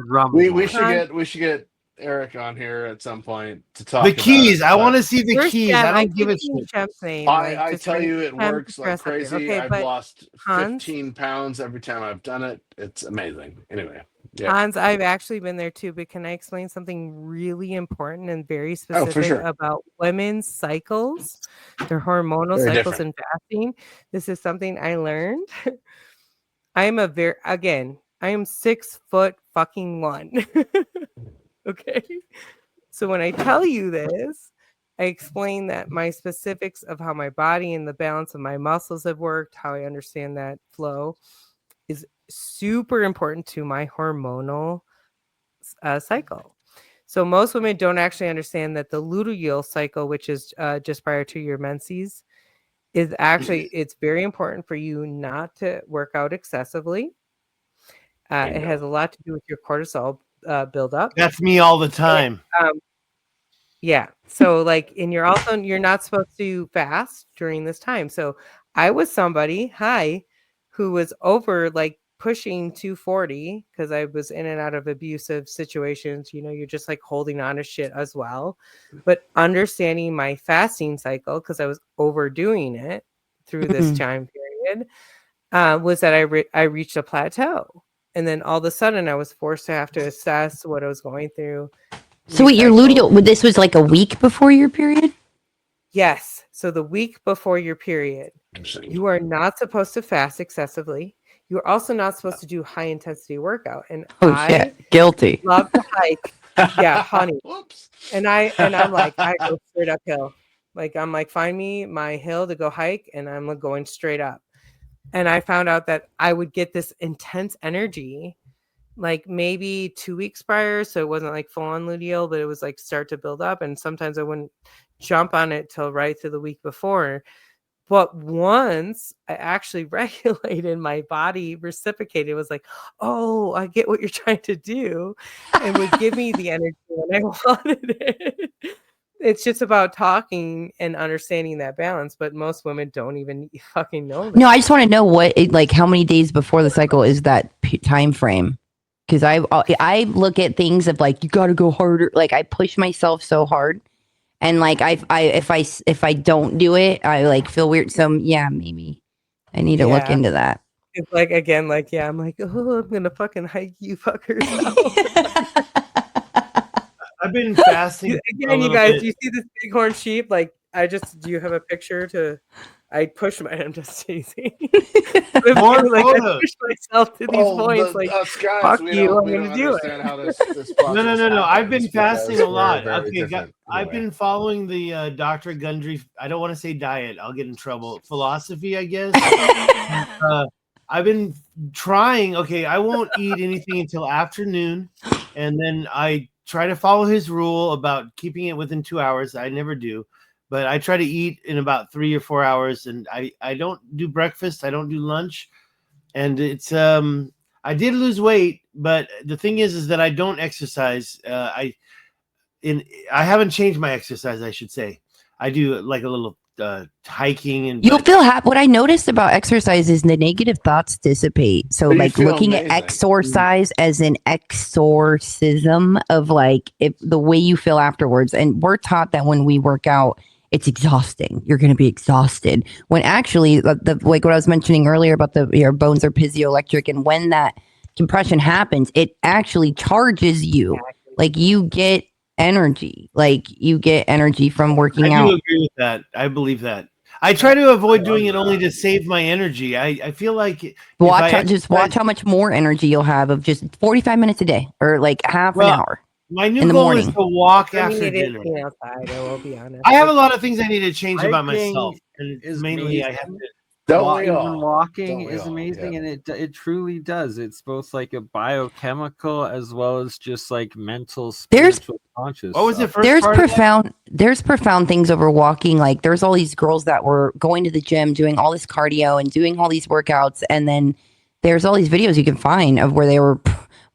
we should get Eric on here at some point to talk the keys. about it. I want to see the keys. I don't give a shit. I tell you, it works like crazy. Okay, I've lost 15 pounds every time I've done it. It's amazing. Anyway, yeah. Hans, I've actually been there too, but can I explain something really important and very specific about women's cycles, their hormonal very cycles different. and fasting? This is something I learned. I am 6 foot fucking 1. Okay. So when I tell you this, I explain that my specifics of how my body and the balance of my muscles have worked, how I understand that flow is super important to my hormonal cycle. So most women don't actually understand that the luteal cycle, which is just prior to your menses, is actually, it's very important for you not to work out excessively. It has a lot to do with your cortisol buildup. That's me all the time. Yeah. So like, and you're not supposed to fast during this time. So I was somebody, who was over like pushing 240 because I was in and out of abusive situations. You're just like holding on to shit as well. But understanding my fasting cycle, because I was overdoing it through this time period, was that I reached a plateau. And then all of a sudden I was forced to have to assess what I was going through. So wait, your luteal, this was like a week before your period? Yes. So the week before your period, you are not supposed to fast excessively. You're also not supposed to do high intensity workout. And shit, guilty. Love to hike. Yeah, honey. Whoops. And I'm like, I go straight uphill. Like I'm like, find me my hill to go hike, and I'm going straight up. And I found out that I would get this intense energy like maybe 2 weeks prior. So it wasn't like full on luteal, but it was like start to build up. And sometimes I wouldn't jump on it till right to the week before. But once I actually regulated, my body reciprocated. It was like, oh, I get what you're trying to do, and would give me the energy when I wanted it. It's just about talking and understanding that balance. But most women don't even fucking know that. No, I just want to know like how many days before the cycle is that time frame? Because I look at things of like, you got to go harder. Like I push myself so hard. And like if I don't do it, I like feel weird. So yeah, maybe I need to look into that. It's like again, like I'm like, oh, I'm gonna fucking hike you fuckers out. I've been fasting again, you guys. Do you see this bighorn sheep? Like do you have a picture to? I push my. I'm just teasing. More like photos. I push myself to these points. Like guys, fuck you, I'm gonna do it. No. I've been fasting a lot. Okay, I've been following the Dr. Gundry. I don't want to say diet. I'll get in trouble. Philosophy, I guess. I've been trying. Okay, I won't eat anything until afternoon, and then I try to follow his rule about keeping it within 2 hours. I never do. But I try to eat in about 3 or 4 hours, and I don't do breakfast. I don't do lunch, and it's I did lose weight, but the thing is that I don't exercise. I haven't changed my exercise. I should say I do like a little hiking, and you'll feel happy. What I noticed about exercise is the negative thoughts dissipate. So like looking at exercise as an exorcism of like the way you feel afterwards, and we're taught that when we work out, it's exhausting. You're going to be exhausted. When actually, the like what I was mentioning earlier about your bones are piezoelectric, and when that compression happens, it actually charges you. Like you get energy. Like you get energy from working out. I do agree with that. I believe that. I try to avoid doing it only to save my energy. I feel like watch how much more energy you'll have of just 45 minutes a day or like half an hour. My new goal is to walk after dinner. Outside, I will be honest. I have a lot of things I need to change about myself, and mainly I have to. Walking is amazing, and it truly does. It's both like a biochemical as well as just like mental, spiritual, conscious. What was the first there's profound things over walking. Like there's all these girls that were going to the gym, doing all this cardio and doing all these workouts, and then there's all these videos you can find of where they were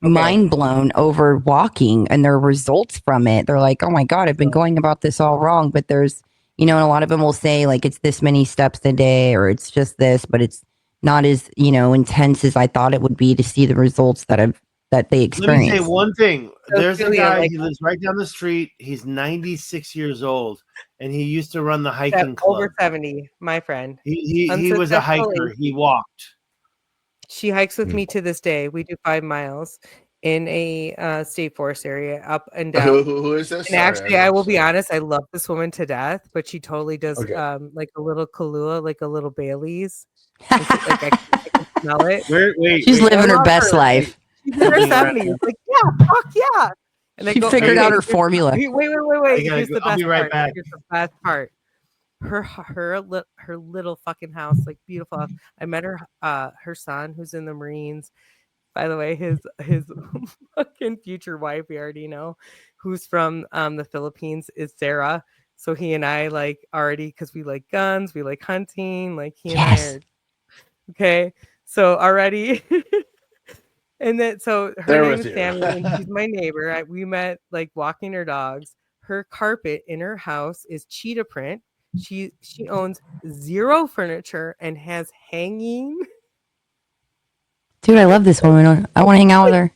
mind blown over walking and their results from it. They're like, oh my God, I've been going about this all wrong. But there's, and a lot of them will say like, it's this many steps a day, or it's just this, but it's not as, intense as I thought it would be to see the results that they experience. Let me say one thing. There's a guy, he lives right down the street. He's 96 years old, and he used to run the hiking club. Over 70, my friend. He was a hiker. He walked. She hikes with me to this day. We do 5 miles in a state forest area, up and down. Who is this? And actually, I will be honest, I love this woman to death, but she totally does like a little Kahlua, like a little Bailey's. Like I can smell it. She's living her best life. She's in her 70s. Like, yeah, fuck yeah. And she figured out her formula. Wait. Here's the best part. Here's the best part. her little fucking house, like beautiful house. I met her son who's in the Marines. By the way, his fucking future wife, we already know, who's from the Philippines, is Sarah. So he and I like already, because we like guns, we like hunting, like he and I are okay. So already, and then so her name is Sammy, and she's my neighbor. We met like walking her dogs. Her carpet in her house is cheetah print. She owns 0 furniture and has hanging. Dude, I love this woman. I want to hang out with her.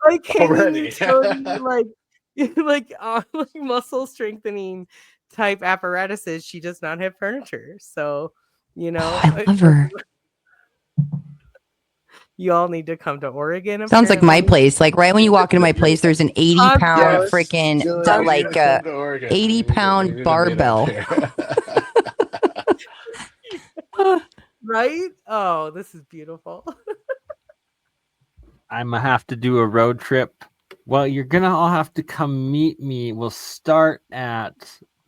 Like hanging utility, like muscle strengthening type apparatuses. She does not have furniture, so I love her. You all need to come to Oregon. Sounds like my place. Like right when you walk into my place, there's an 80-pound freaking 80-pound barbell. Right? Oh, this is beautiful. I'm gonna have to do a road trip. Well, you're gonna all have to come meet me. We'll start at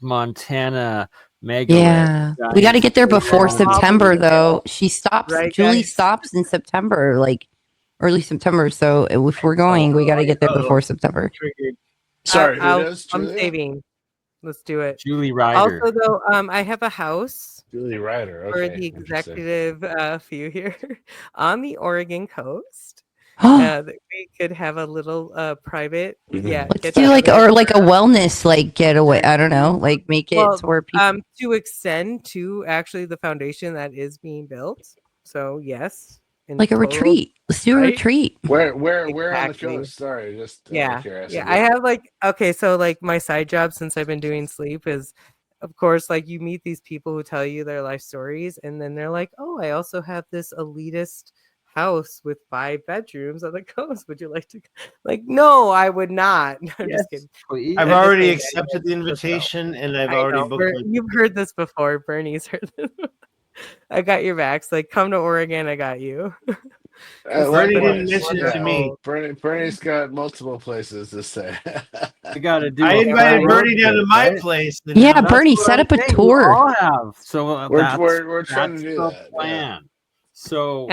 Montana. Yeah, we got to get there before September, though. She stops. Right, Julie guys? stops in September, like early September. So if we're going, we got to get there before September. Sorry, who I'm does? Julia? saving. Let's do it. Julie Ryder. Also, though, I have a house Julie Ryder. for Okay, the interesting. executive few here on the Oregon coast. That we could have a little private, Let's do like a wellness like getaway. I don't know, like make it to where people to extend to actually the foundation that is being built. So yes, like a retreat. Let's do a retreat. Where on the Exactly. coast? Sorry, just Yeah. curiosity. I have so my side job since I've been doing sleep is, of course, like you meet these people who tell you their life stories, and then they're like, oh, I also have this elitist house with 5 bedrooms on the coast. Would you like to? Like, no, I would not. I'm just kidding. Please. I've already accepted the invitation, and I've already booked. You've heard this before. Bernie's heard this. I got your backs. Like, come to Oregon. I got you. Bernie didn't mention it to me. Bernie's got multiple places to stay. I gotta do. I invited Bernie down to my place. Yeah, Bernie, set up a tour. We all have. So we're trying to do the that. plan. So,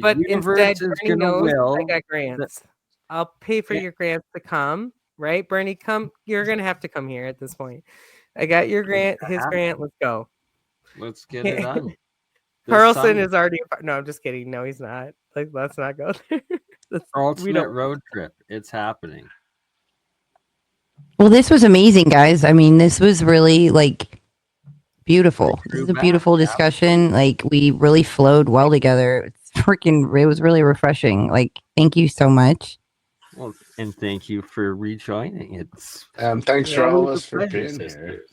but instead, Bernie knows I got that- grants. I'll pay for your grants to come. Right, Bernie, come. You're gonna have to come here at this point. I got your grant. His grant. Let's go. Let's get it done. Carlson is already. No, I'm just kidding. No, he's not. Like, let's not go there. Our ultimate road trip. It's happening. Well, this was amazing, guys. I mean, this was really like beautiful. This is a beautiful discussion. Like, we really flowed well together. It was really refreshing. Like, thank you so much. Well, and thank you for rejoining. It's thanks for all of us for being here.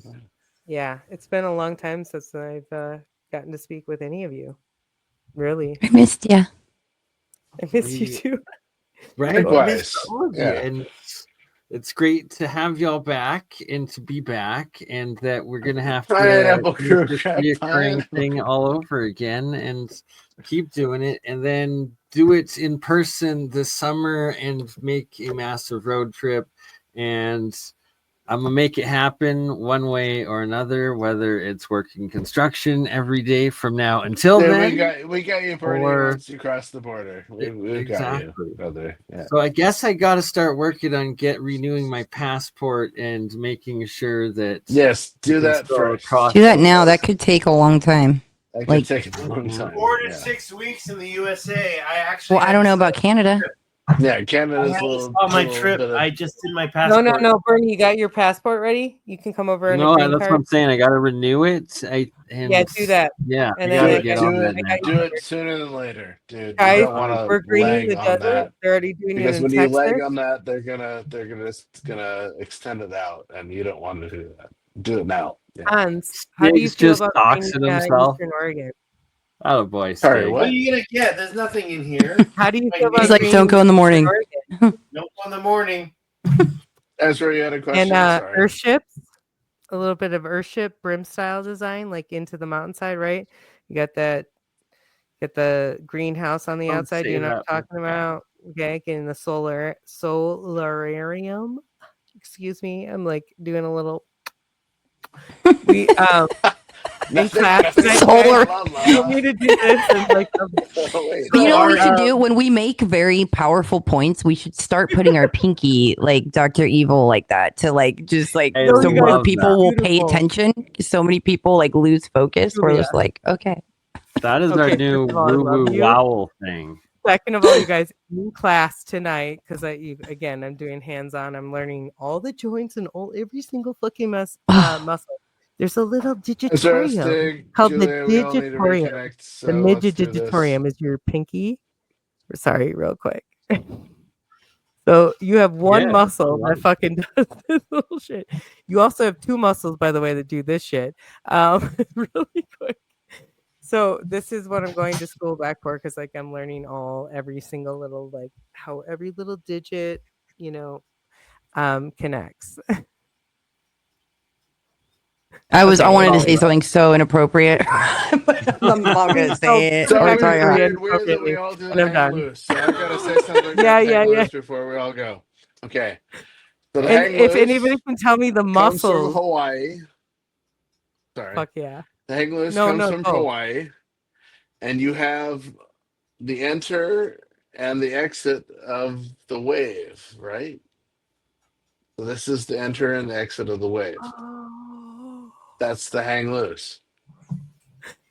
Yeah, it's been a long time since I've gotten to speak with any of you. Really, I missed you. I miss you too. Right, likewise. And it's great to have y'all back and to be back, and that we're gonna have to do this reoccurring thing all over again and keep doing it, and then do it in person this summer and make a massive road trip. And I'm gonna make it happen one way or another, whether it's working construction every day from now until then. We got you, Bernie, once you cross the border. We've got you, brother. Yeah. So I guess I got to start working on renewing my passport and making sure that do that first. Do that now. That could take a long time. That could take a long time. 4 to 6 weeks in the USA. I don't know about Canada. Yeah, Canada's a little. On my trip, I just did my passport. No, Bernie, you got your passport ready? You can come over. No, that's what I'm saying. I got to renew it. Do that. Yeah, and then do it sooner than later, dude. Guys, you don't want to we're greening the desert. that. They're already doing Because it in when Texas. you lag on that, they're gonna extend it out, and you don't want to do that. Do it now. Yeah. Hans, how do you feel just about talks to himself. Eastern Oregon? Oh boy, sorry. What are you gonna get? There's nothing in here. How do you feel about? He's like, don't go in the morning. Don't go in the morning. Ezra, you had a question. And Earthships, a little bit of Earthship brim style design, like into the mountainside, right? You got that. Get the greenhouse on the outside. You know what I'm talking about? Okay, getting the solarium. Excuse me, I'm like doing a little. in class. Solar. You want me to do this? And like, You know what we should do when we make very powerful points? We should start putting our pinky like Dr. Evil like that to like just like I so more love people that. will pay Beautiful. attention. So many people like lose focus. We're just like, okay. That is our Okay, new first of all, I love WooWoo you. Wow thing. Second of all, you guys in class tonight, because I'm doing hands-on. I'm learning all the joints and every single fucking muscle. There's a little digitorium Stig, called Julia, the we all need to digitorium. reconnect. So The let's do this. digitorium is your pinky. Sorry, real quick. So you have one muscle that fucking does this little shit. You also have two muscles, by the way, that do this shit. Really quick. So this is what I'm going to school back for, because like I'm learning every single little like how every little digit, connects. I wanted to Okay. say something so inappropriate. But I'm not gonna say it. So Or sorry, weird that we all do the hang loose. So I've got to say something Yeah. loose before we all go. Okay. So the And hang if loose anybody can tell me the comes from muscles, Hawaii. Sorry. fuck yeah. The hang loose comes from Hawaii. And you have the enter and the exit of the wave, right? So this is the enter and the exit of the wave. That's the hang loose.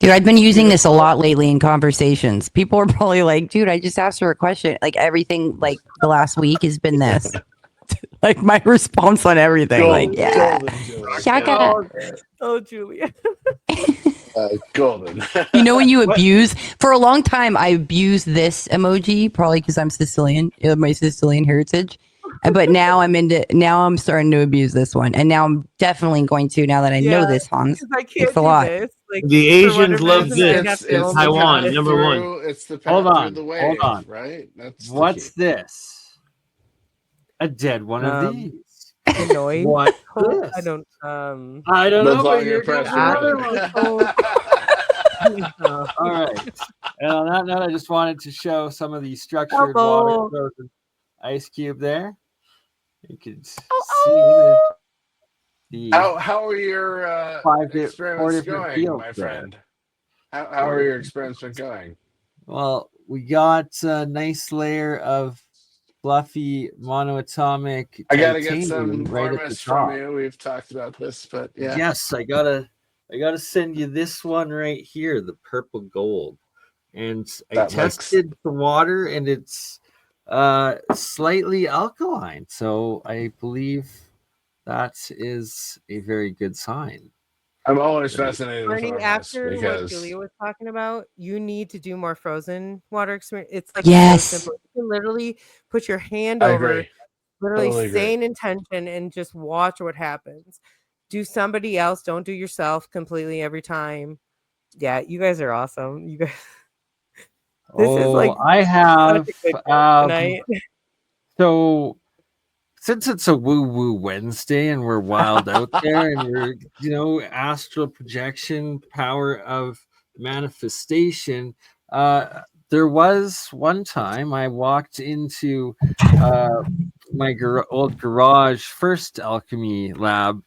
Dude, I've been using this a lot lately in conversations. People are probably like, dude, I just asked her a question. Like everything, like the last week has been this. Like my response on everything. Golden, like, yeah. golden, Oh, Julia. golden. You know when you abuse for a long time I abused this emoji, probably because I'm Sicilian, my Sicilian heritage. But now I'm starting to abuse this one. And now I'm definitely going to, now that I know this, Hans. I can't It's a lot. This. Like, The Asians love reason, this. It's Taiwan, number through, one. It's the path Hold through the wave, hold on. right? That's What's this? A dead one of these. The noise. What? I don't I don't That's know. all But your you're pressure. another one. All right. And on that note, I just wanted to show some of the structured water frozen ice cube there. You can see the How are your experiments going, my there. friend? How are your experiments been going? Well, we got a nice layer of fluffy monoatomic. I gotta get some titanium right at the permits from top. you. We've talked about this, but yeah. Yes, I gotta send you this one right here, the purple gold. And I tested the water, and it's slightly alkaline. So I believe that is a very good sign. I'm always fascinated with learning after because what Julia was talking about. You need to do more frozen water experience. It's like so simple. You can literally put your hand over, literally Totally say an intention and just watch what happens. Do somebody else. Don't do yourself completely every time. Yeah, you guys are awesome. You guys. This is like I have tonight. So since it's a woo-woo Wednesday and we're wild out there and we're astral projection, power of manifestation, there was one time I walked into my old garage first alchemy lab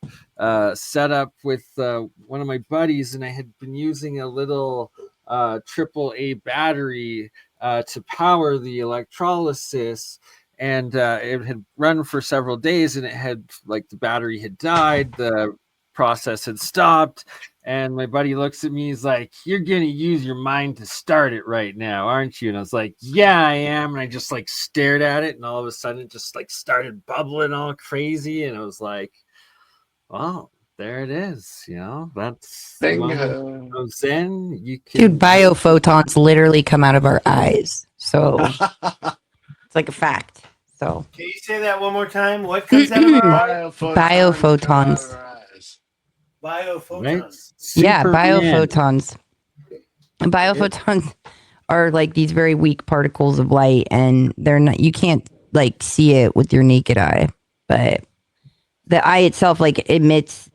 set up with one of my buddies, and I had been using a little AAA battery to power the electrolysis, and it had run for several days, and it had the battery had died, the process had stopped, and my buddy looks at me, he's like, "You're gonna use your mind to start it right now, aren't you?" And I was like, "Yeah, I am." And I just stared at it, and all of a sudden it just started bubbling all crazy, and I was like, "Well, there it is, that's Zen." You can, dude, biophotons literally come out of our eyes, so it's like a fact. So can you say that one more time? What comes out of our eyes? Biophotons. Biophotons. Right? Yeah, Superman. biophotons. Biophotons are these very weak particles of light, and they're not. You can't see it with your naked eye, but the eye itself emits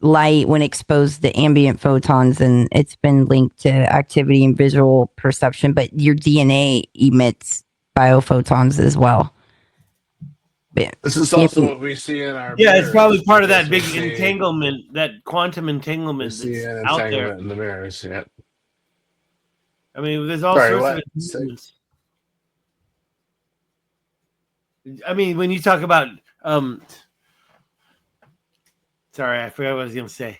light when exposed to ambient photons, and it's been linked to activity and visual perception. But your DNA emits biophotons as well. This is also what we see in our Yeah, it's probably mirrors, part of that because big we see- entanglement, that quantum entanglement We see that's an out there. entanglement in the mirrors. Yeah. I mean, there's all Sorry, sorts what? of entanglements. I mean, when you talk about sorry, I forgot what I was gonna say.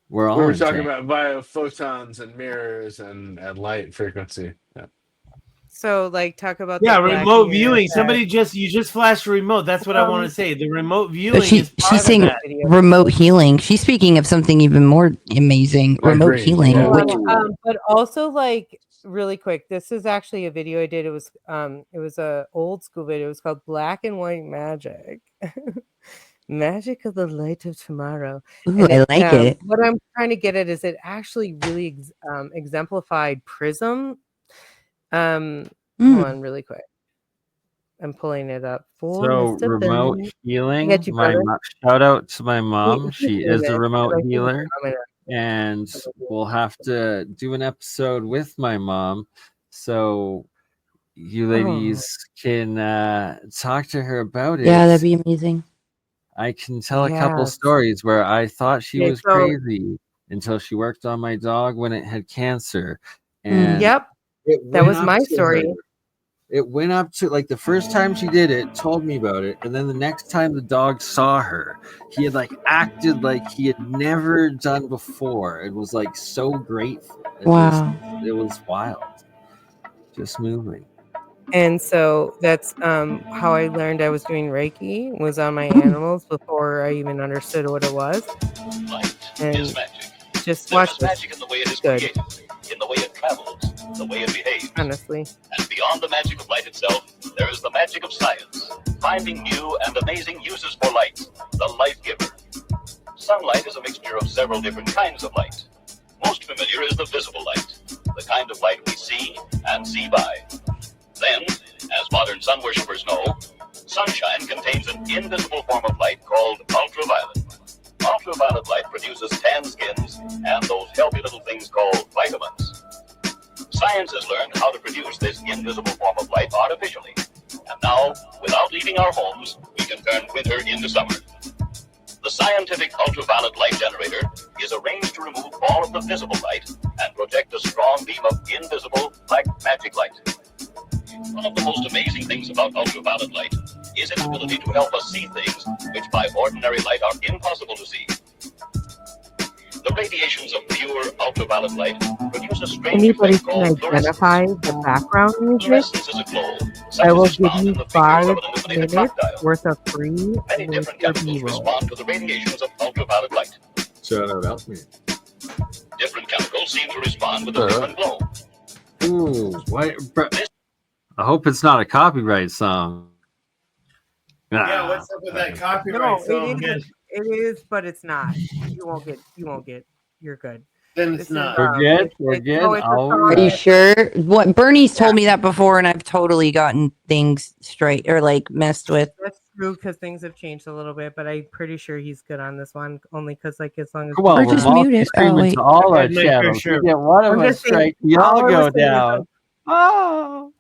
We were talking about via photons and mirrors and light frequency. Yeah. So, like, talk about remote viewing. You just flashed a remote. That's what I want to say. The remote viewing is part she's saying of that. remote healing. She's speaking of something even more amazing. Remote healing. Yeah. But also, like, really quick, this is actually a video I did. It was a old school video. It was called Black and White Magic. Magic of the Light of Tomorrow. Ooh, I like it. What I'm trying to get at is it actually really exemplified Prism. Hold on really quick. I'm pulling it up for So remote healing. Shout out to my mom. She is a remote healer, and we'll have to do an episode with my mom, so you ladies can talk to her about it. Yeah, that'd be amazing. I can tell a couple stories where I thought she was crazy until she worked on my dog when it had cancer. And that was my story. It went up to, like, the first time she did it, told me about it, and then the next time the dog saw her, he had like acted like he had never done before. It was like so grateful. It was wild. Just moving. And so that's how I learned I was doing Reiki, was on my animals before I even understood what it was. Light is magic. Just watch this. Magic in the way it is created, in the way it travels, the way it behaves. Honestly. And beyond the magic of light itself, there is the magic of science, finding new and amazing uses for light, the light giver. Sunlight is a mixture of several different kinds of light. Most familiar is the visible light, the kind of light we see and see by. Then, as modern sun worshippers know, sunshine contains an invisible form of light called ultraviolet. Ultraviolet light produces tan skins and those healthy little things called vitamins. Science has learned how to produce this invisible form of light artificially. And now, without leaving our homes, we can turn winter into summer. The scientific ultraviolet light generator is arranged to remove all of the visible light and project a strong beam of invisible, like magic light. One of the most amazing things about ultraviolet light is its ability to help us see things which by ordinary light are impossible to see. The radiations of pure ultraviolet light produce a strange Anybody effect can called identify the background music? fluorescence. Is a glow, I will such as give is found in you the figures 5 of an illuminated minutes crocodile. worth of free Many different chemicals respond to the radiations of ultraviolet light. Shout out Alchemist. Different chemicals seem to respond with a different glow. Ooh, I hope it's not a copyright song. Yeah, what's up with that copyright No, song? it is, but it's not. You won't get. You're good. Then it's not. We're good. Are you sure? What BurnEye's told me that before, and I've totally gotten things straight or like messed with. That's true because things have changed a little bit, but I'm pretty sure he's good on this one. Only because, like, as long as Come on, or just mute it. Oh, wait. to all our Make channels. sure. You get one of I'm us just saying, straight, y'all all I go was saying is, down. like, Oh,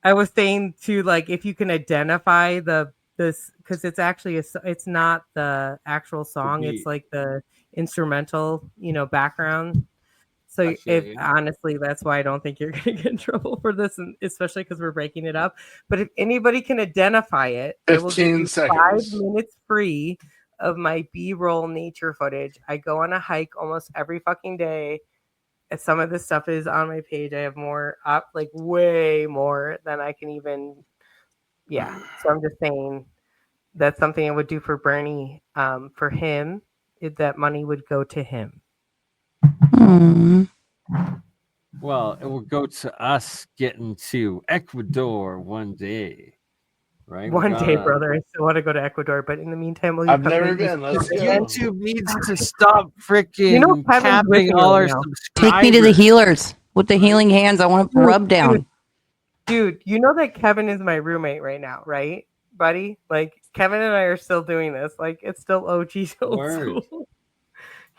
I was saying too, like, if you can identify this, because it's actually it's not the actual song, it's like the instrumental, background. So honestly, that's why I don't think you're gonna get in trouble for this, and especially because we're breaking it up. But if anybody can identify it, I will give you 5 minutes free of my B-roll nature footage. I go on a hike almost every fucking day. And some of this stuff is on my page. I have more up, like way more than I can even. Yeah. So I'm just saying that's something I would do for BurnEye. For him, that money would go to him. well, it will go to us getting to Ecuador one day, right? One day, brother. I still want to go to Ecuador, but in the meantime, I've never been. Let's go. YouTube needs to stop freaking capping all our subscribers. Take me to the healers with the healing hands. I want to rub down. Dude, you know that Kevin is my roommate right now, right, buddy? Like, Kevin and I are still doing this. Like, it's still OG old school.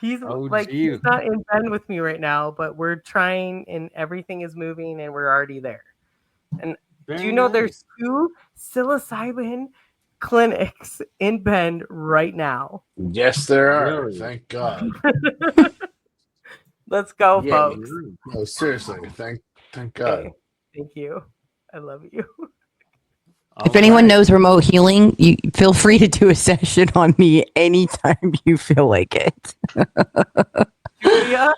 He's like, he's not in bed with me right now, but we're trying, and everything is moving, and we're already there. And do you know there's 2 psilocybin clinics in Bend right now. Yes, there are. Really? Thank God. Let's go, Yay. folks. No, seriously. Thank God. Okay. Thank you. I love you. If anyone knows remote healing, you feel free to do a session on me anytime you feel like it. Julia,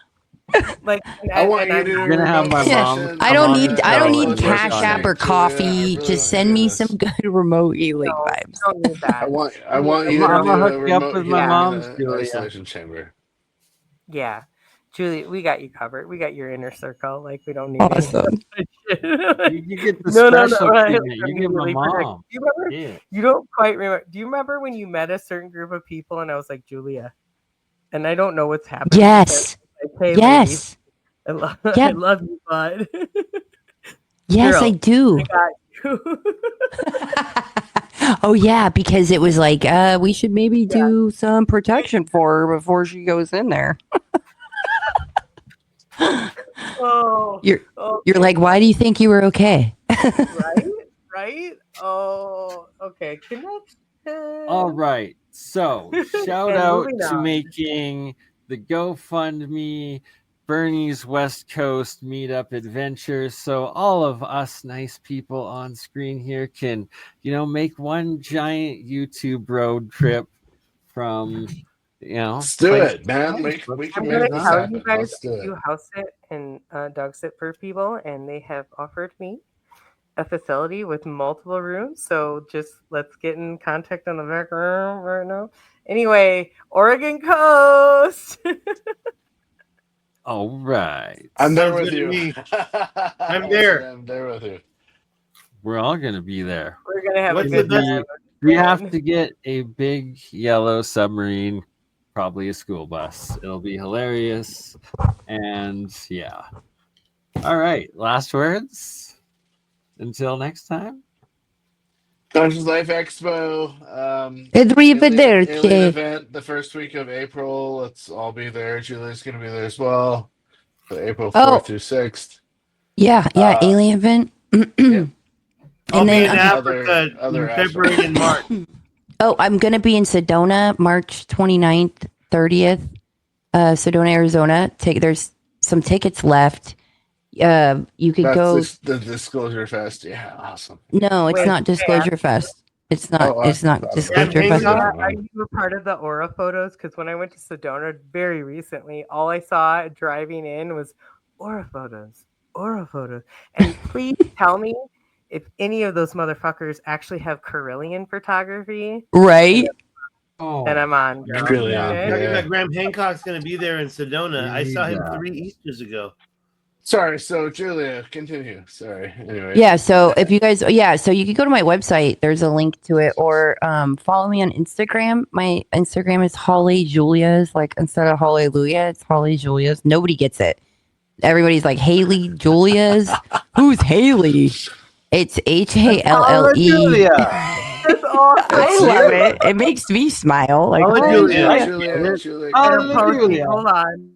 like, I want you to do You're gonna have my session. mom I don't come on need the I don't show need and Cash work on App it. or coffee. Just send me some good remote healing No, vibes. don't need that. I want I'm you to gonna do hook a you up remote with my healing mom's, in an Julia. isolation chamber. Yeah. Julie, we got you covered. We got your inner circle. Like, we don't need Awesome. You get the No, special right? treatment. You get my Immediately protect- mom. You remember? Yeah. You don't quite remember. Do you remember when you met a certain group of people and I was like, Julia, and I don't know what's happening. Yes. Like, hey, Yes. lady, I Yep. love you, bud. Yes, Girl, I do. I got you. Oh yeah, because it was like, we should maybe do some protection for her before she goes in there. Oh, You're okay. like, why do you think you were okay? Right? Oh, okay. Connection. All right. So shout And out moving to on. making the GoFundMe Bernie's West Coast Meetup Adventure. So all of us nice people on screen here can, make one giant YouTube road trip from, Let's do place it, man. to place. We can I'm make gonna this tell happen. you guys, Let's do I it. do house sit and dog sit for people, and they have offered me a facility with multiple rooms. So just let's get in contact on the back room right now. Anyway, Oregon Coast. All right. I'm there Sounds with good to you. me. I'm there. I'm there with you. We're all gonna be there. We're gonna have What's a the good best- time. We have to get a big yellow submarine, probably a school bus. It'll be hilarious. And yeah. All right. Last words. Until next time. Conscious Life Expo. Arrivederci. Alien event the first week of April. Let's all be there. Julie's going to be there as well. So April 4th through 6th. Yeah, alien event. Yeah. I'll And be then in Africa in February and March. I'm going to be in Sedona, March 29th, 30th, Sedona, Arizona. There's some tickets left. You could go. The Disclosure Fest. Yeah, awesome. No, it's Wait, not Disclosure Fest. It's not. It's not Disclosure Fest. Are you a part of the Aura photos? Because when I went to Sedona very recently, all I saw driving in was Aura photos. Aura photos. And please tell me if any of those motherfuckers actually have Carillion photography. Right. Then I'm on. Girl. Carillion, Talking about Graham Hancock's going to be there in Sedona. I saw him Yeah. 3 Easters ago. Sorry, so Julia, continue. Sorry. Anyway. Yeah, so if you guys, so you can go to my website. There's a link to it, or follow me on Instagram. My Instagram is Holly Julia's. Like instead of Hallelujah, it's Holly Julia's. Nobody gets it. Everybody's like Haley Julia's. Who's Haley? It's HALLE. That's awesome. I love it. It makes me smile. Like Julia. Hold on.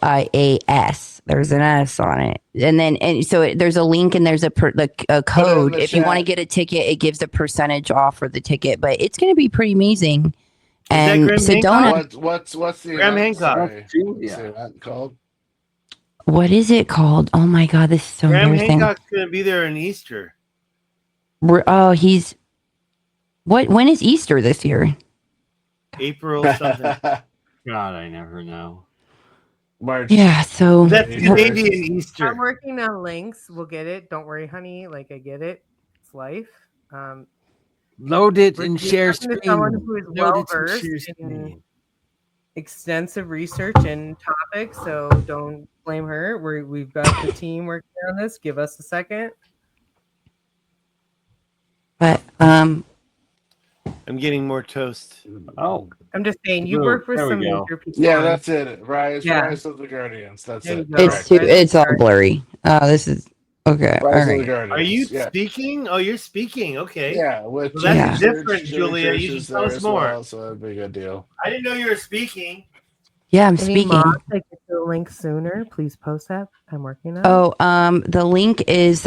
HALLEJULIAS. There's an S on it, and so there's a link and there's a code. If you want to get a ticket, it gives a percentage off for the ticket. But it's going to be pretty amazing. And Sedona. What's the Graham event? Hancock? Sorry. What's the event called? What is it called? Oh my god, this is so Graham embarrassing. Hancock's going to be there in Easter. Oh, he's what? When is Easter this year? April something. God, I never know. March. Yeah, so That's Canadian Easter. I'm working on links. We'll get it. Don't worry, honey. Like I get it. It's life. Load it We're and share talking to screen. someone who is Load well it and versed share in screen. extensive research and topics, so don't blame her. We've got the team working on this. Give us a second. but I'm getting more toast. Oh, I'm just saying, you Ooh, work with there we some go. major people. Yeah, on- that's it. Rise Yeah. of the Guardians. That's There you it. go. it's it's all blurry. This is okay. All Rise of the right. Guardians. Are you Yeah. speaking? Oh, you're speaking. Okay. Yeah, with Well, that's Jimmy different, Church- Julia. Jimmy You Church should is tell there us as more. well, so that'd be a good deal. I didn't know you were speaking. Yeah, I'm Any speaking. mods that get the link sooner, please post that. I'm working on it. Oh, the link is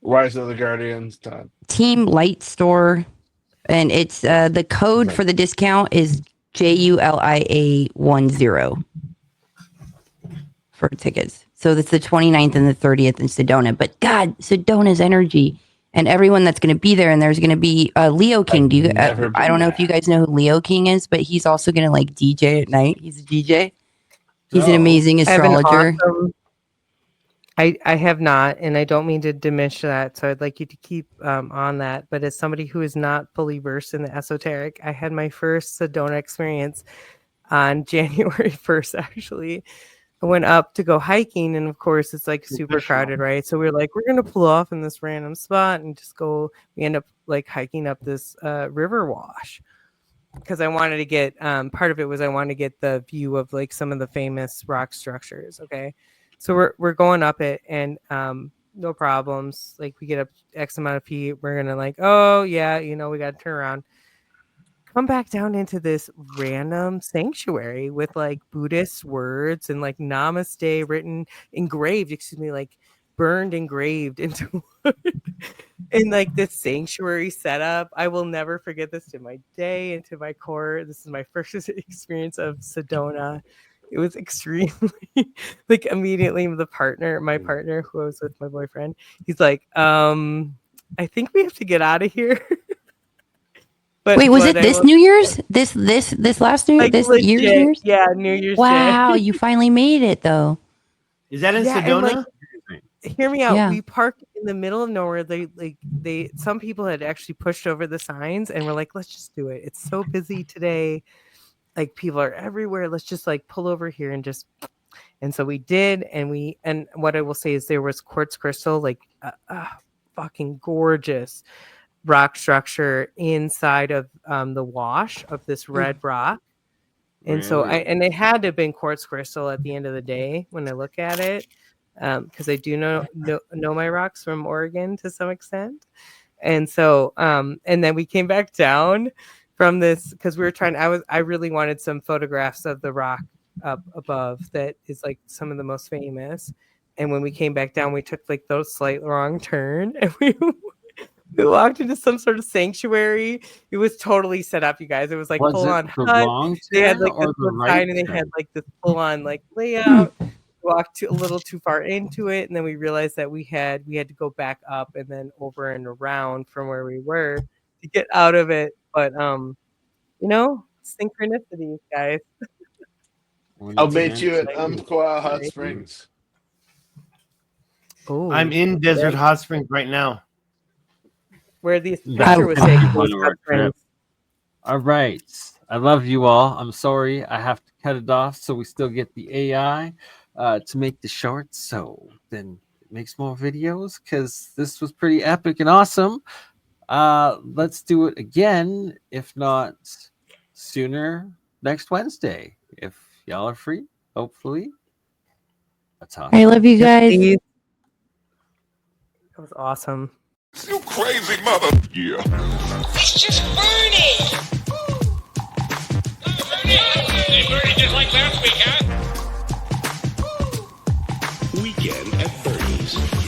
Rise of the Guardians. Team Light Store, and it's the code for the discount is JULIA10 for tickets. So that's the 29th and the 30th in Sedona. But God, Sedona's energy and everyone that's going to be there, and there's going to be Leo King. I don't know if you guys know who Leo King is, but he's also going to like DJ at night. He's a DJ. He's an amazing astrologer. I have not, and I don't mean to diminish that, so I'd like you to keep on that. But as somebody who is not fully versed in the esoteric, I had my first Sedona experience on January 1st, actually. I went up to go hiking, and of course, it's like super crowded, right? So we're like, we're going to pull off in this random spot and just go. We end up like hiking up this river wash because I wanted to get part of it was I wanted to get the view of like some of the famous rock structures, okay? So we're going up it and no problems. Like we get up X amount of feet. We're gonna like, oh yeah, we got to turn around. Come back down into this random sanctuary with like Buddhist words and like namaste written, burned engraved into wood. And like this sanctuary setup. I will never forget this to my day and to my core. This is my first experience of Sedona. It was extremely like immediately my partner who I was with, my boyfriend, he's like, I think we have to get out of here. But wait, was it this New Year's? This last New Year? Like this legit, Year's New Year's? Yeah, New Year's. Wow, Day. you finally made it though. Is that in Sedona? Hear me out. Yeah. We parked in the middle of nowhere. Some people had actually pushed over the signs and we're like, let's just do it. It's so busy today. Like people are everywhere. Let's just like pull over here and just. And so we did. And what I will say is there was quartz crystal, like fucking gorgeous rock structure inside of the wash of this red rock. And really? So it had to have been quartz crystal at the end of the day when I look at it. Because I do know my rocks from Oregon to some extent. And so and then we came back down from this because we were trying. I really wanted some photographs of the rock up above that is like some of the most famous. And when we came back down, we took like those slight wrong turn and we walked into some sort of sanctuary. It was totally set up, you guys. It was like full on hut. They had like this sign and they had like this full on like layout. Walked a little too far into it, and then we realized that we had to go back up and then over and around from where we were to get out of it. But synchronicities, guys. I'll meet you at Umpqua Hot Springs. Oh, I'm in Desert Hot Springs right now. Where the picture was taken. All right. I love you all. I'm sorry I have to cut it off so we still get the AI to make the shorts, so then it makes more videos because this was pretty epic and awesome. Let's do it again, if not sooner, next Wednesday. If y'all are free, hopefully. That's awesome. I love you guys. That was awesome. You crazy mother. Yeah. It's just BurnEye. Hey, BurnEye just like last week, huh? Weekend at BurnEye's.